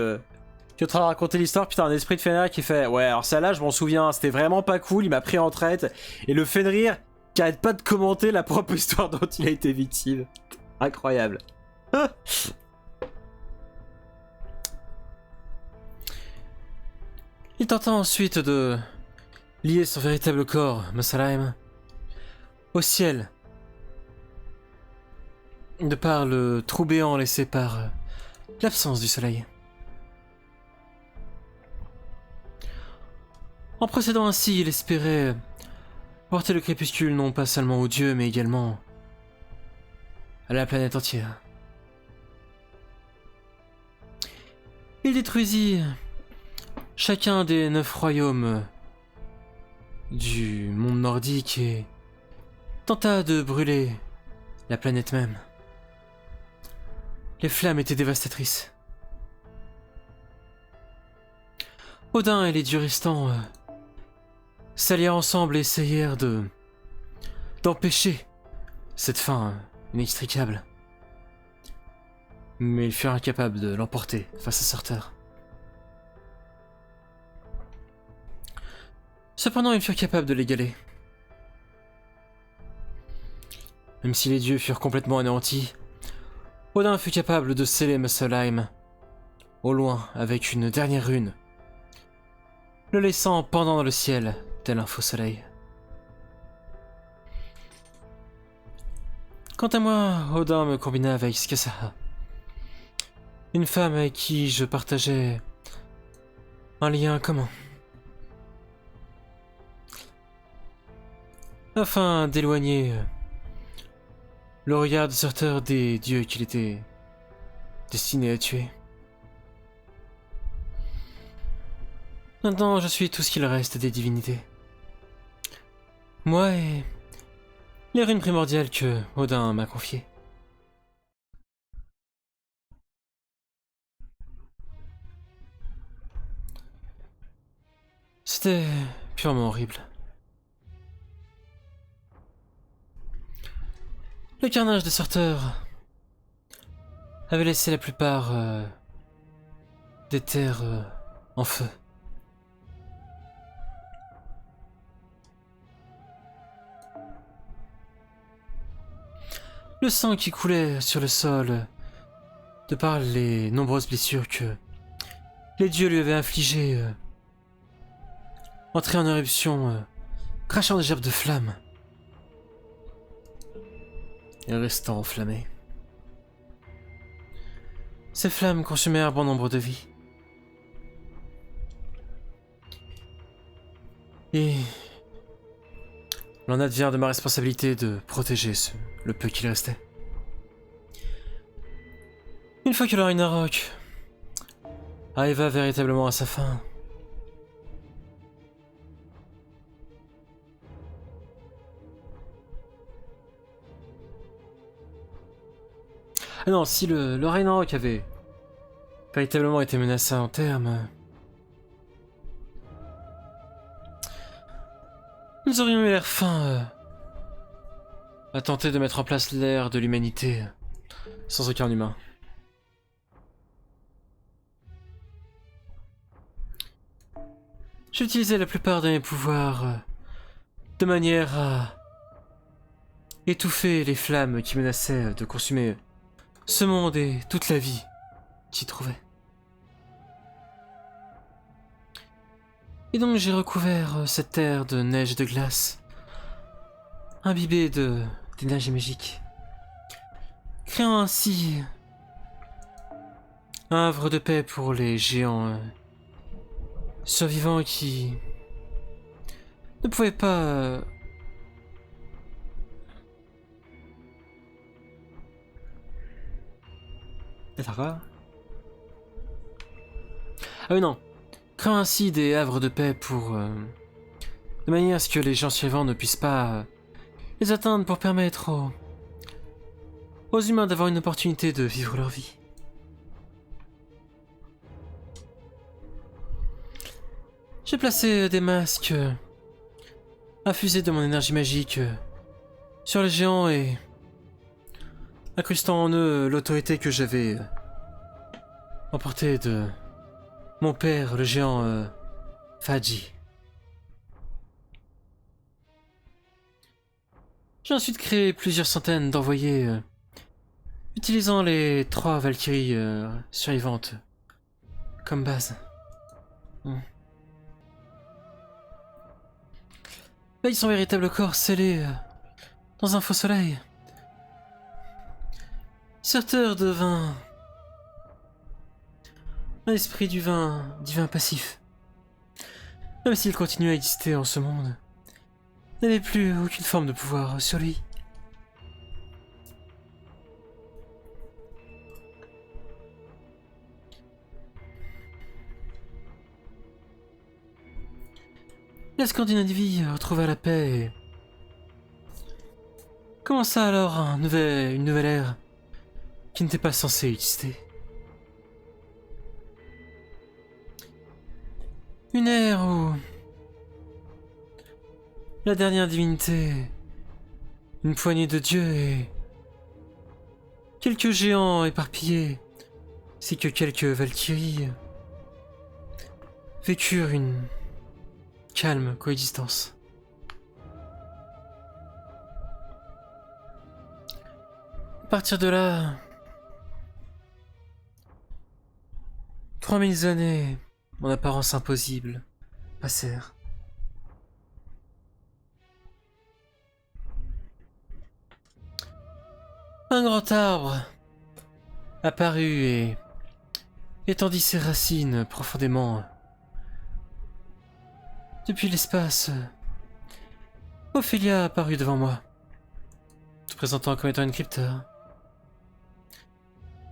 qui est en train de raconter l'histoire, putain, un esprit de Fenrir qui fait « Ouais, alors celle-là, je m'en souviens, c'était vraiment pas cool, il m'a pris en traite. » Et le Fenrir qui arrête pas de commenter la propre histoire dont il a été victime. Incroyable. Il tenta ensuite de lier son véritable corps, Muspelheim, au ciel, de par le trou béant laissé par l'absence du soleil. En procédant ainsi, il espérait porter le crépuscule non pas seulement aux dieux, mais également à la planète entière. Il détruisit chacun des 9 royaumes du monde nordique et tenta de brûler la planète même. Les flammes étaient dévastatrices. Odin et les dieux restants s'allièrent ensemble et essayèrent d'empêcher cette fin inextricable. Mais ils furent incapables de l'emporter face à Surtur. Cependant, ils furent capables de l'égaler. Même si les dieux furent complètement anéantis, Odin fut capable de sceller Muspelheim au loin avec une dernière rune, le laissant pendant dans le ciel tel un faux soleil. Quant à moi, Odin me combina avec Skasaha, une femme avec qui je partageais un lien commun. Afin d'éloigner le regard de Surtur des dieux qu'il était destiné à tuer. Maintenant, je suis tout ce qu'il reste des divinités. Moi et les runes primordiales que Odin m'a confiées. C'était purement horrible. Le carnage de Surtur avait laissé la plupart des terres en feu. Le sang qui coulait sur le sol, de par les nombreuses blessures que les dieux lui avaient infligées, entrait en éruption, crachant des gerbes de flammes et restant enflammées. Ces flammes consumèrent bon nombre de vies. Et l'en advient de ma responsabilité de protéger le peu qu'il restait. Une fois que le Ragnarok arriva véritablement à sa fin, ah non, si le Ragnarok avait véritablement été menacé en termes, nous aurions eu l'air fin à tenter de mettre en place l'ère de l'humanité sans aucun humain. J'ai utilisé la plupart de mes pouvoirs de manière à étouffer les flammes qui menaçaient de consumer ce monde et toute la vie s'y trouvaient. Et donc j'ai recouvert cette terre de neige et de glace, imbibée d'énergie magique, créant ainsi un havre de paix pour les géants survivants qui ne pouvaient pas Lara. Ah oui non, créant ainsi des havres de paix pour de manière à ce que les gens survivants ne puissent pas les atteindre, pour permettre aux humains d'avoir une opportunité de vivre leur vie. J'ai placé des masques infusés de mon énergie magique sur les géants et incrustant en eux l'autorité que j'avais emportée de mon père, le géant Faji. J'ai ensuite créé plusieurs centaines d'envoyés utilisant les 3 Valkyries survivantes comme base. Là, ils sont véritables corps scellés dans un faux soleil. Serteur de vin. Un esprit du vin, divin passif. Même s'il continue à exister en ce monde, n'avait plus aucune forme de pouvoir sur lui. La Scandinavie retrouva la paix et commença alors une nouvelle ère qui n'était pas censée exister. Une ère où la dernière divinité, une poignée de dieux et quelques géants éparpillés, ainsi que quelques Valkyries, vécurent une calme coexistence. À partir de là, 3000 années, en apparence impossible, passèrent. Un grand arbre apparut et étendit ses racines profondément depuis l'espace. Ophélia apparut devant moi, se présentant comme étant une crypteur.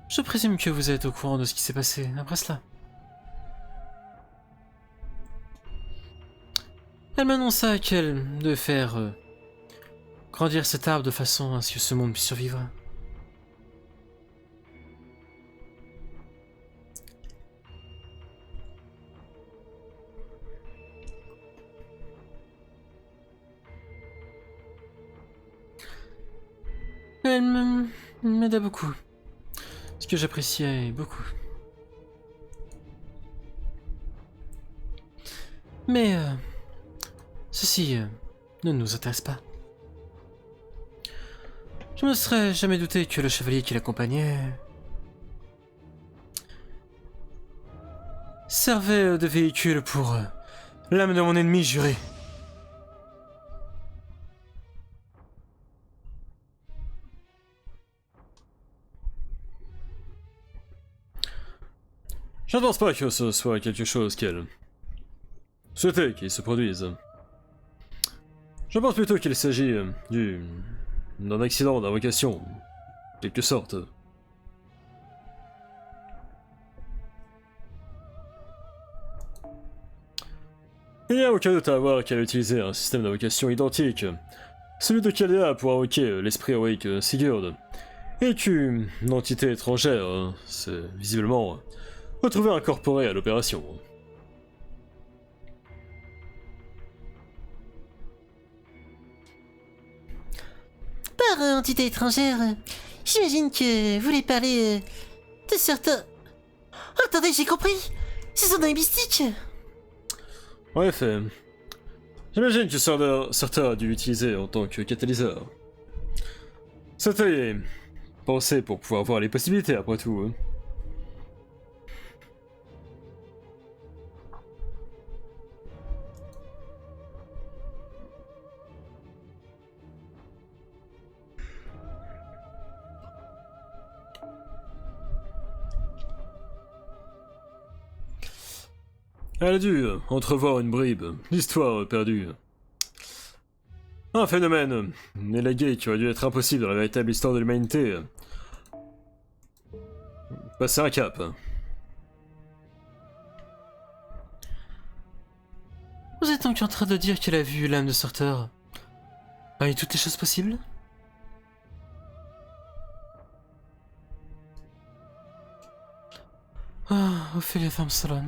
Je présume que vous êtes au courant de ce qui s'est passé après cela. Elle m'annonça qu'elle devait faire grandir cet arbre de façon à ce que ce monde puisse survivre. Elle m'aida beaucoup, ce que j'appréciais beaucoup. Mais ceci ne nous intéresse pas. Je me serais jamais douté que le chevalier qui l'accompagnait servait de véhicule pour l'âme de mon ennemi juré. Je ne pense pas que ce soit quelque chose qu'elle souhaitait qu'il se produise. Je pense plutôt qu'il s'agit d'un accident d'invocation, en quelque sorte. Il n'y a aucun doute à avoir qu'elle a utilisé un système d'invocation identique, celui de Kalia pour invoquer l'esprit Awake Sigurd, et qu'une entité étrangère s'est visiblement retrouvée incorporée à l'opération. Par entité étrangère, j'imagine que vous voulez parler de certains... Oh, attendez, j'ai compris. Ce sont des mystiques. En effet, j'imagine que Surtur a dû l'utiliser en tant que catalyseur. C'était penser pour pouvoir voir les possibilités, après tout. Elle a dû entrevoir une bribe, l'histoire perdue. Un phénomène élagué qui aurait dû être impossible dans la véritable histoire de l'humanité. Passer un cap. Vous êtes donc en train de dire qu'elle a vu l'âme de Sorteur parmi toutes les choses possibles? Ah, Ophélia Thamsalon.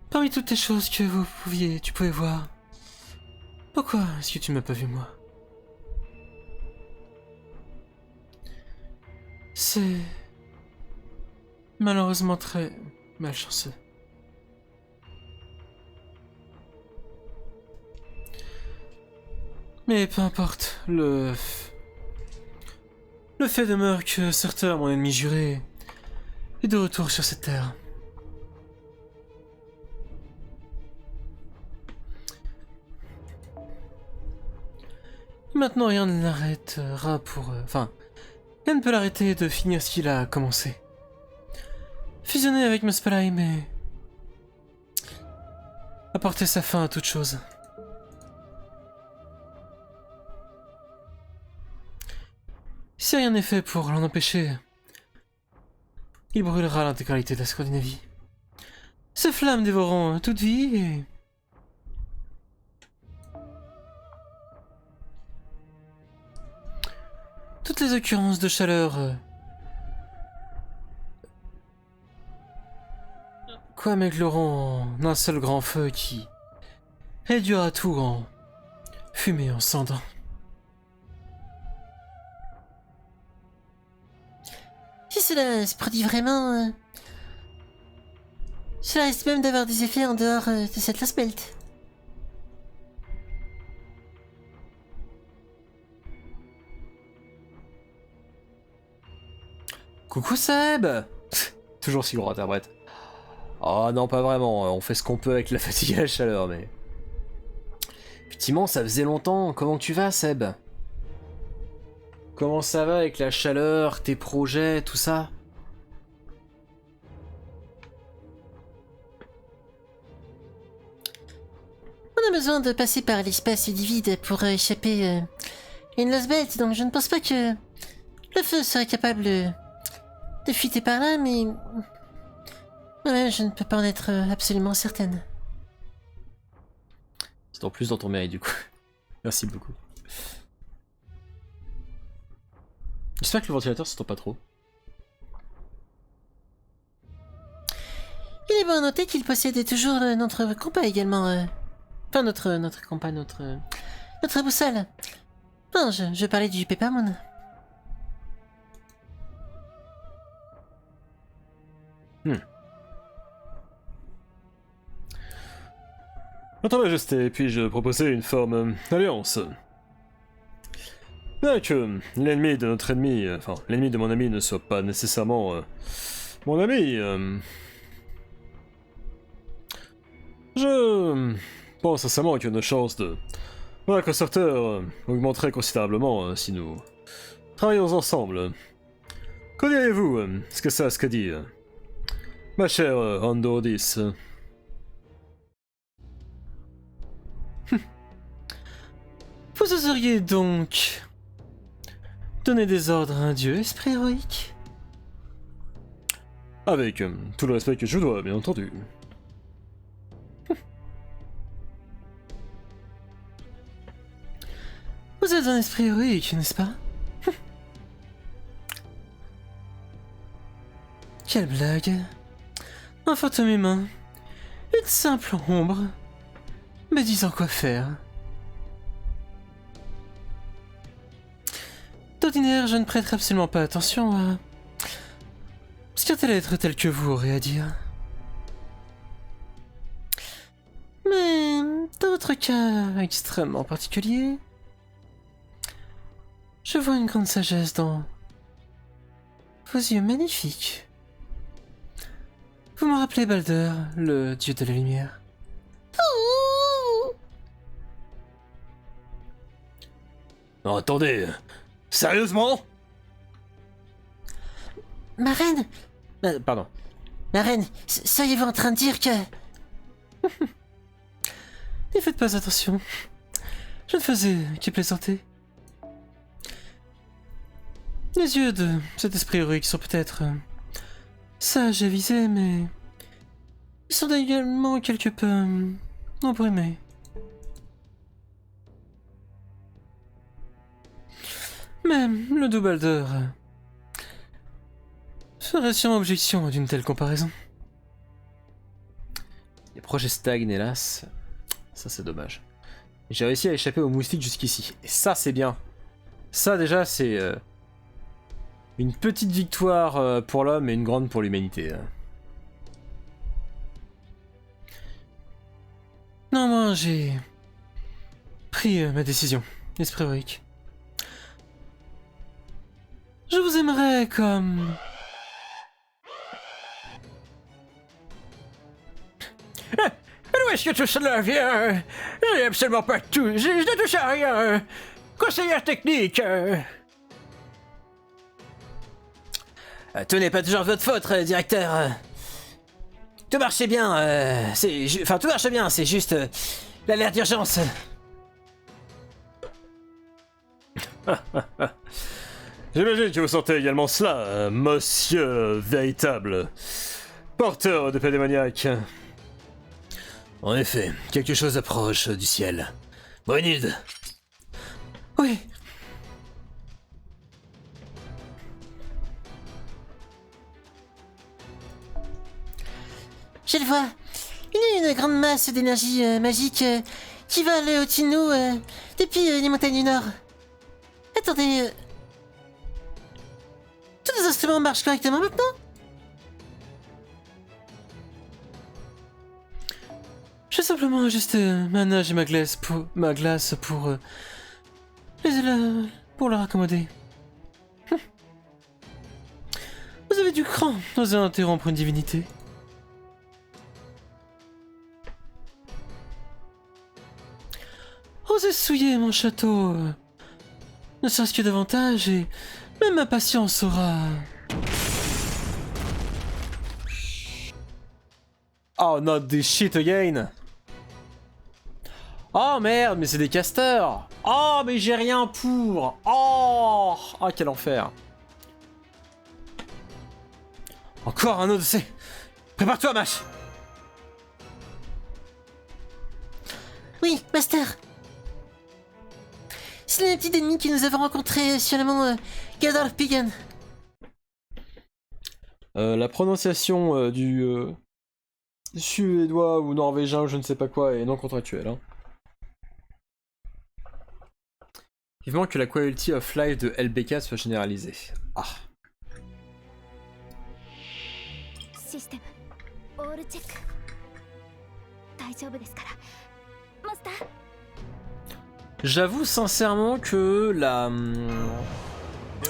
Parmi toutes les choses que tu pouvais voir, pourquoi est-ce que tu m'as pas vu moi? C'est malheureusement très malchanceux. Mais peu importe, le fait demeure que Surtur, mon ennemi juré, est de retour sur cette terre. Maintenant, rien ne l'arrêtera enfin, rien ne peut l'arrêter de finir ce qu'il a commencé. Fusionner avec Muspelheim et apporter sa fin à toute chose. Si rien n'est fait pour l'en empêcher, il brûlera l'intégralité de la Scandinavie. Ces flammes dévoreront toute vie et... toutes les occurrences de chaleur... quoi m'éclairont en un seul grand feu qui réduira tout en fumée en cendres. Si cela se produit vraiment, cela risque même d'avoir des effets en dehors de cette Lost Belt. Coucou Seb. Toujours si gros interprète. Oh non, pas vraiment, on fait ce qu'on peut avec la fatigue et la chaleur, mais... Effectivement, ça faisait longtemps. Comment tu vas, Seb? Comment ça va avec la chaleur, tes projets, tout ça? On a besoin de passer par l'espace du vide pour échapper à une Lost Belt, donc je ne pense pas que le feu serait capable de fuiter par là, mais... moi-même, je ne peux pas en être absolument certaine. C'est en plus dans ton mérite, du coup. Merci beaucoup. J'espère que le ventilateur s'entend pas trop. Il est bon à noter qu'il possède toujours notre compas également. Enfin, notre compas, notre boussole. Non, je parlais du Peppermoon. Votre Majesté, puis-je proposer une forme d'alliance? Bien que l'ennemi de notre ennemi, enfin l'ennemi de mon ami ne soit pas nécessairement mon ami, je pense sincèrement que nos chances de vaincre Surtur augmenteraient considérablement si nous travaillons ensemble. Qu'en direz-vous, ce que ça se dit, ma chère Andor 10? Vous oseriez donc donner des ordres à un dieu, esprit héroïque? Avec tout le respect que je vous dois, bien entendu. Vous êtes un esprit héroïque, n'est-ce pas? Quelle blague. Un fantôme humain. Une simple ombre. Me disant quoi faire. D'ordinaire, je ne prêterai absolument pas attention à ce qu'un tel être tel que vous aurait à dire. Mais dans votre cas extrêmement particulier, je vois une grande sagesse dans vos yeux magnifiques. Vous me rappelez Balder, le dieu de la lumière. Non, attendez. Sérieusement? Ma reine, Pardon. ma reine, seriez-vous en train de dire que... Ne faites pas attention. Je ne faisais que plaisanter. Les yeux de cet esprit héroïque sont peut-être sages et avisés, mais ils sont également quelque peu embrumés. Même le doux Balder ferait sûrement objection d'une telle comparaison. Les projets stagnent, hélas. Ça, c'est dommage. J'ai réussi à échapper aux moustiques jusqu'ici. Et ça, c'est bien. Ça, déjà, c'est une petite victoire pour l'homme et une grande pour l'humanité. Non, moi, j'ai pris ma décision, esprit héroïque. Je vous aimerais comme... D'où est-ce que tout cela vient? J'ai absolument pas tout. Je ne touche à rien. Conseillère technique. Tout n'est pas toujours votre faute, directeur. Tout marchait bien, Enfin, tout marche bien, c'est juste... l'alerte d'urgence. J'imagine que vous sentez également cela, monsieur véritable porteur de paix démoniaque. En effet, quelque chose approche du ciel. Brunhilde. Oui. Je le vois. Il y a une grande masse d'énergie magique qui vole au-dessus de nous depuis les montagnes du Nord. Attendez... tous les instruments marchent correctement maintenant? J'ai simplement ajusté ma nage et ma glace pour pour leur accommoder. Vous avez du cran d'oser interrompre une divinité. Osez souiller mon château, ne serait-ce que davantage, et même ma patience aura... Oh, not this shit again. Oh merde, mais c'est des casters. Oh, mais j'ai rien pour. Oh, quel enfer. Encore un autre de ces... Prépare-toi, Mash. Oui, Master. C'est le petit ennemi que nous avons rencontré sur le mont Gadolpigan. La prononciation du suédois ou norvégien ou je ne sais pas quoi est non contractuelle. Hein. Vivement que la quality of life de LBK soit généralisée. Ah. System. All check. 大丈夫ですから。マスター。 J'avoue sincèrement que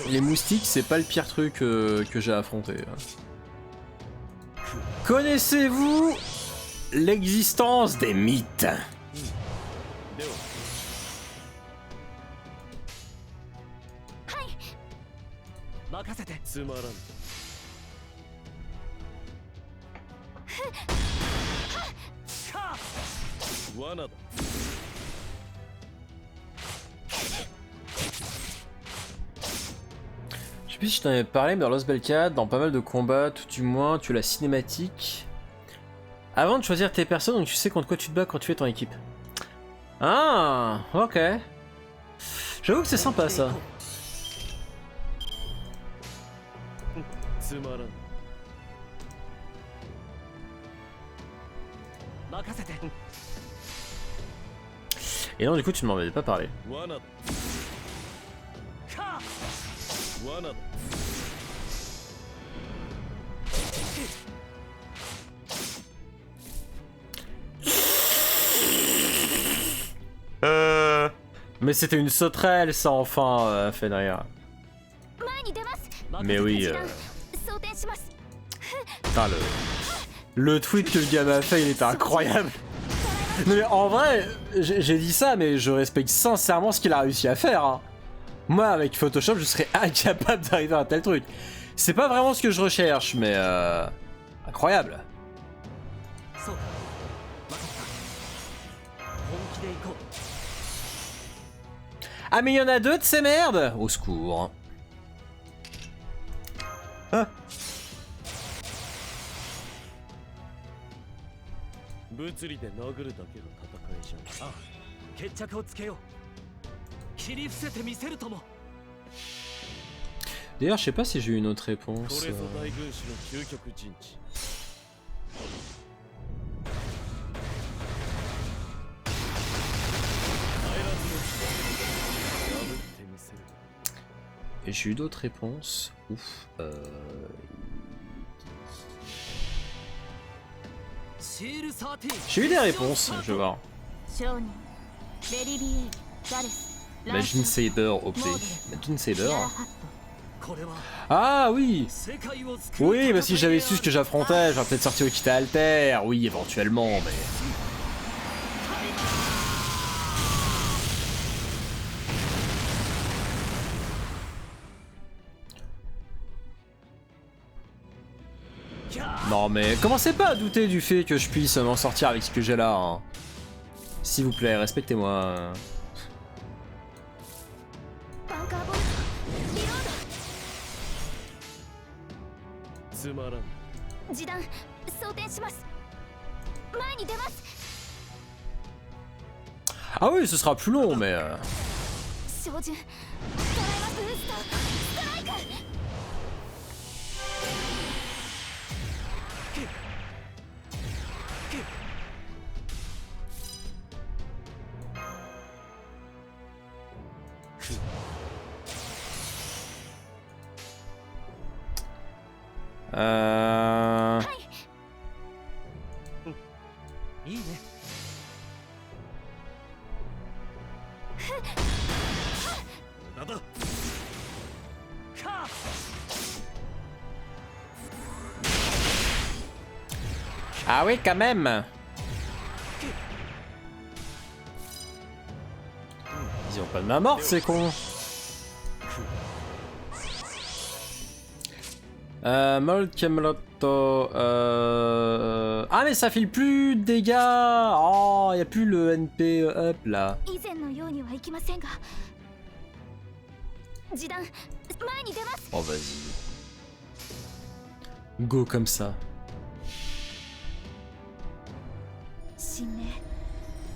les moustiques c'est pas le pire truc que j'ai affronté. Connaissez-vous l'existence des mythes? Je sais plus si je t'en avais parlé, mais dans Lost Belkad, dans pas mal de combats, tout du moins, tu as la cinématique. Avant de choisir tes personnes, donc tu sais contre quoi tu te bats quand tu fais ton équipe. Ah, ok. J'avoue que c'est sympa ça. Et non, du coup, tu ne m'en avais pas parlé. Mais c'était une sauterelle, ça, enfin, Fenrir. 前に出ます。 Mais oui, 装填します。 putain, le tweet que le gars m'a fait, il était incroyable. Non mais en vrai, j'ai dit ça, mais je respecte sincèrement ce qu'il a réussi à faire. Hein. Moi, avec Photoshop, je serais incapable d'arriver à un tel truc. C'est pas vraiment ce que je recherche, mais incroyable. Ah mais il y en a deux de ces merdes. Au secours. Hein? 物理で殴るだけの戦いじゃん。ああ、決着をつけよう。切り伏せてみせるとも。 D'ailleurs, je sais pas si j'ai eu une autre こ réponse. れぞ大軍師の究極陣地。破ってみせる。 Et j'ai eu d'autres réponses. Ouf. J'ai eu des réponses, je vais voir. 商人ベリビエガレスランス Magin Saber OP. Magin Saber. ヤラハット これは Ah oui. 世界を救う Oui, bah si j'avais su ce que j'affrontais, j'aurais peut-être sorti Okita Alter. Oui, éventuellement, mais... Non mais commencez pas à douter du fait que je puisse m'en sortir avec ce que j'ai là. Hein. S'il vous plaît, respectez-moi. バンカーボルトリローつまらん。ド示弾装填します前に出ます Ah oui, ce sera plus long, mais... 照準ドライバーブーストストライク いいね。 無駄だ。か。 Ah oui, quand même. Ils ont pas de main morte, c'est con. Mold Camelotto. Ah mais ça file plus de dégâts. Oh, y a plus le NP up là. 以前のようにはいきませんが示弾前に出ます Oh vas-y. Go comme ça. 神明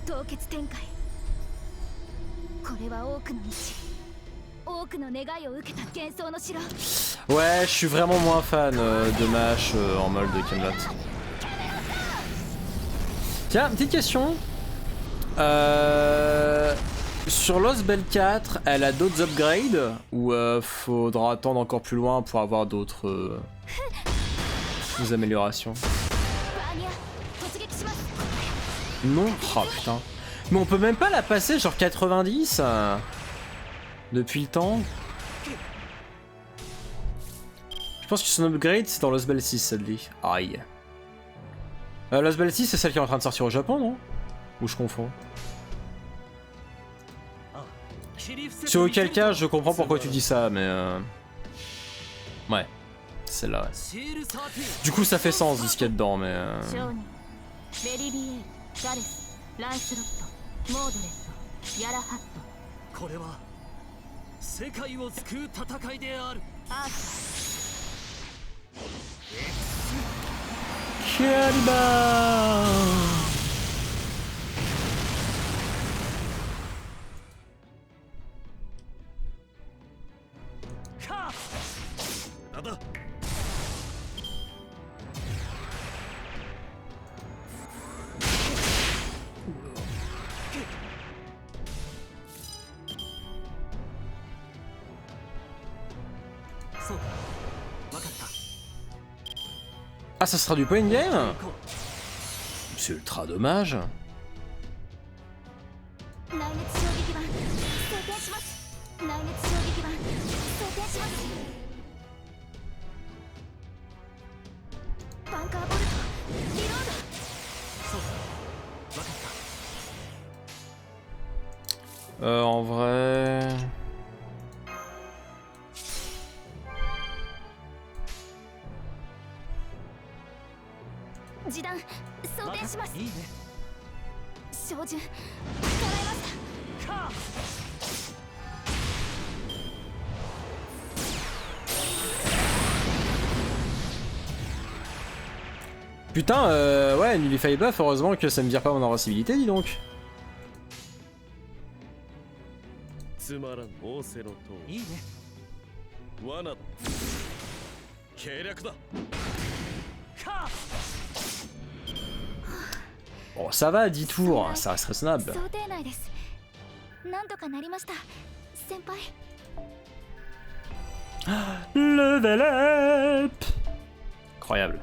凍結展開これは多くの道多くの願いを受けた幻想の城 Ouais, je suis vraiment moins fan de Mash en Mold de Camelot. Tiens, petite question. Sur Lost Bell 4, elle a d'autres upgrades ou faudra attendre encore plus loin pour avoir d'autres améliorations? バーニャ突撃します Non? Oh putain. Mais on peut même pas la passer genre 90 depuis le temps? Je pense que son upgrade c'est dans Lost Bell 6 celle-ci. Aïe. Lost Bell 6 c'est celle qui est en train de sortir au Japon, non? Ou je confonds? Sur auquel cas je comprends pourquoi tu dis ça, mais ouais, celle-là. Ouais. Du coup ça fait sens de ce qu'il y a dedans, mais 商人ベリビエガレスランスロットモードレットヤラハットこれは世界を救う戦いである。アーサ Caliban. Ah, ça sera du point game? C'est ultra dommage. 内熱衝撃板 En vrai...示弾装填しますいいね照準捉えましたPutain, ouais, Nullify Buff, heureusement que ça me vire pas mon invincibilité, dis donc. つまらん仰せのとおりいいね罠だ計略だ Bon, ça va, 10 tours, ça reste raisonnable. 想定内ですなんとかなりました先輩 Level up. Incroyable.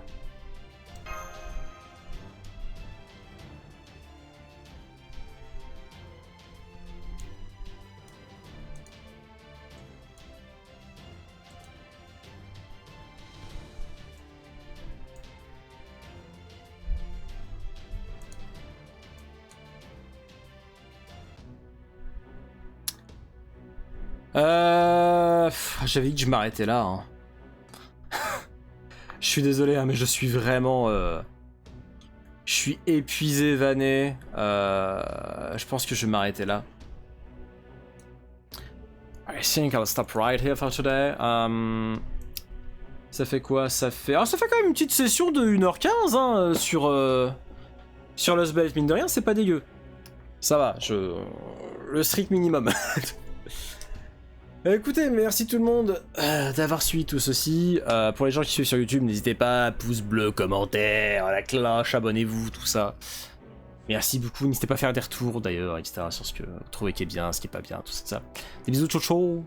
J'avais dit que je m'arrêtais là. Hein. Je suis désolé, hein, mais je suis vraiment... Je suis épuisé, vanné. Je pense que je vais m'arrêter là. I think I'll stop right here for today. Ça fait quoi? Ça fait... Ah, ça fait quand même une petite session de 1h15 hein, sur Lost Belt, mine de rien, c'est pas dégueu. Ça va, le strict minimum. Écoutez, merci tout le monde d'avoir suivi tout ceci. Pour les gens qui suivent sur YouTube, n'hésitez pas, pouce bleu, commentaire, la cloche, abonnez-vous, tout ça. Merci beaucoup, n'hésitez pas à faire des retours d'ailleurs, etc. sur ce que vous trouvez qui est bien, ce qui est pas bien, tout ça. Des bisous, ciao ciao.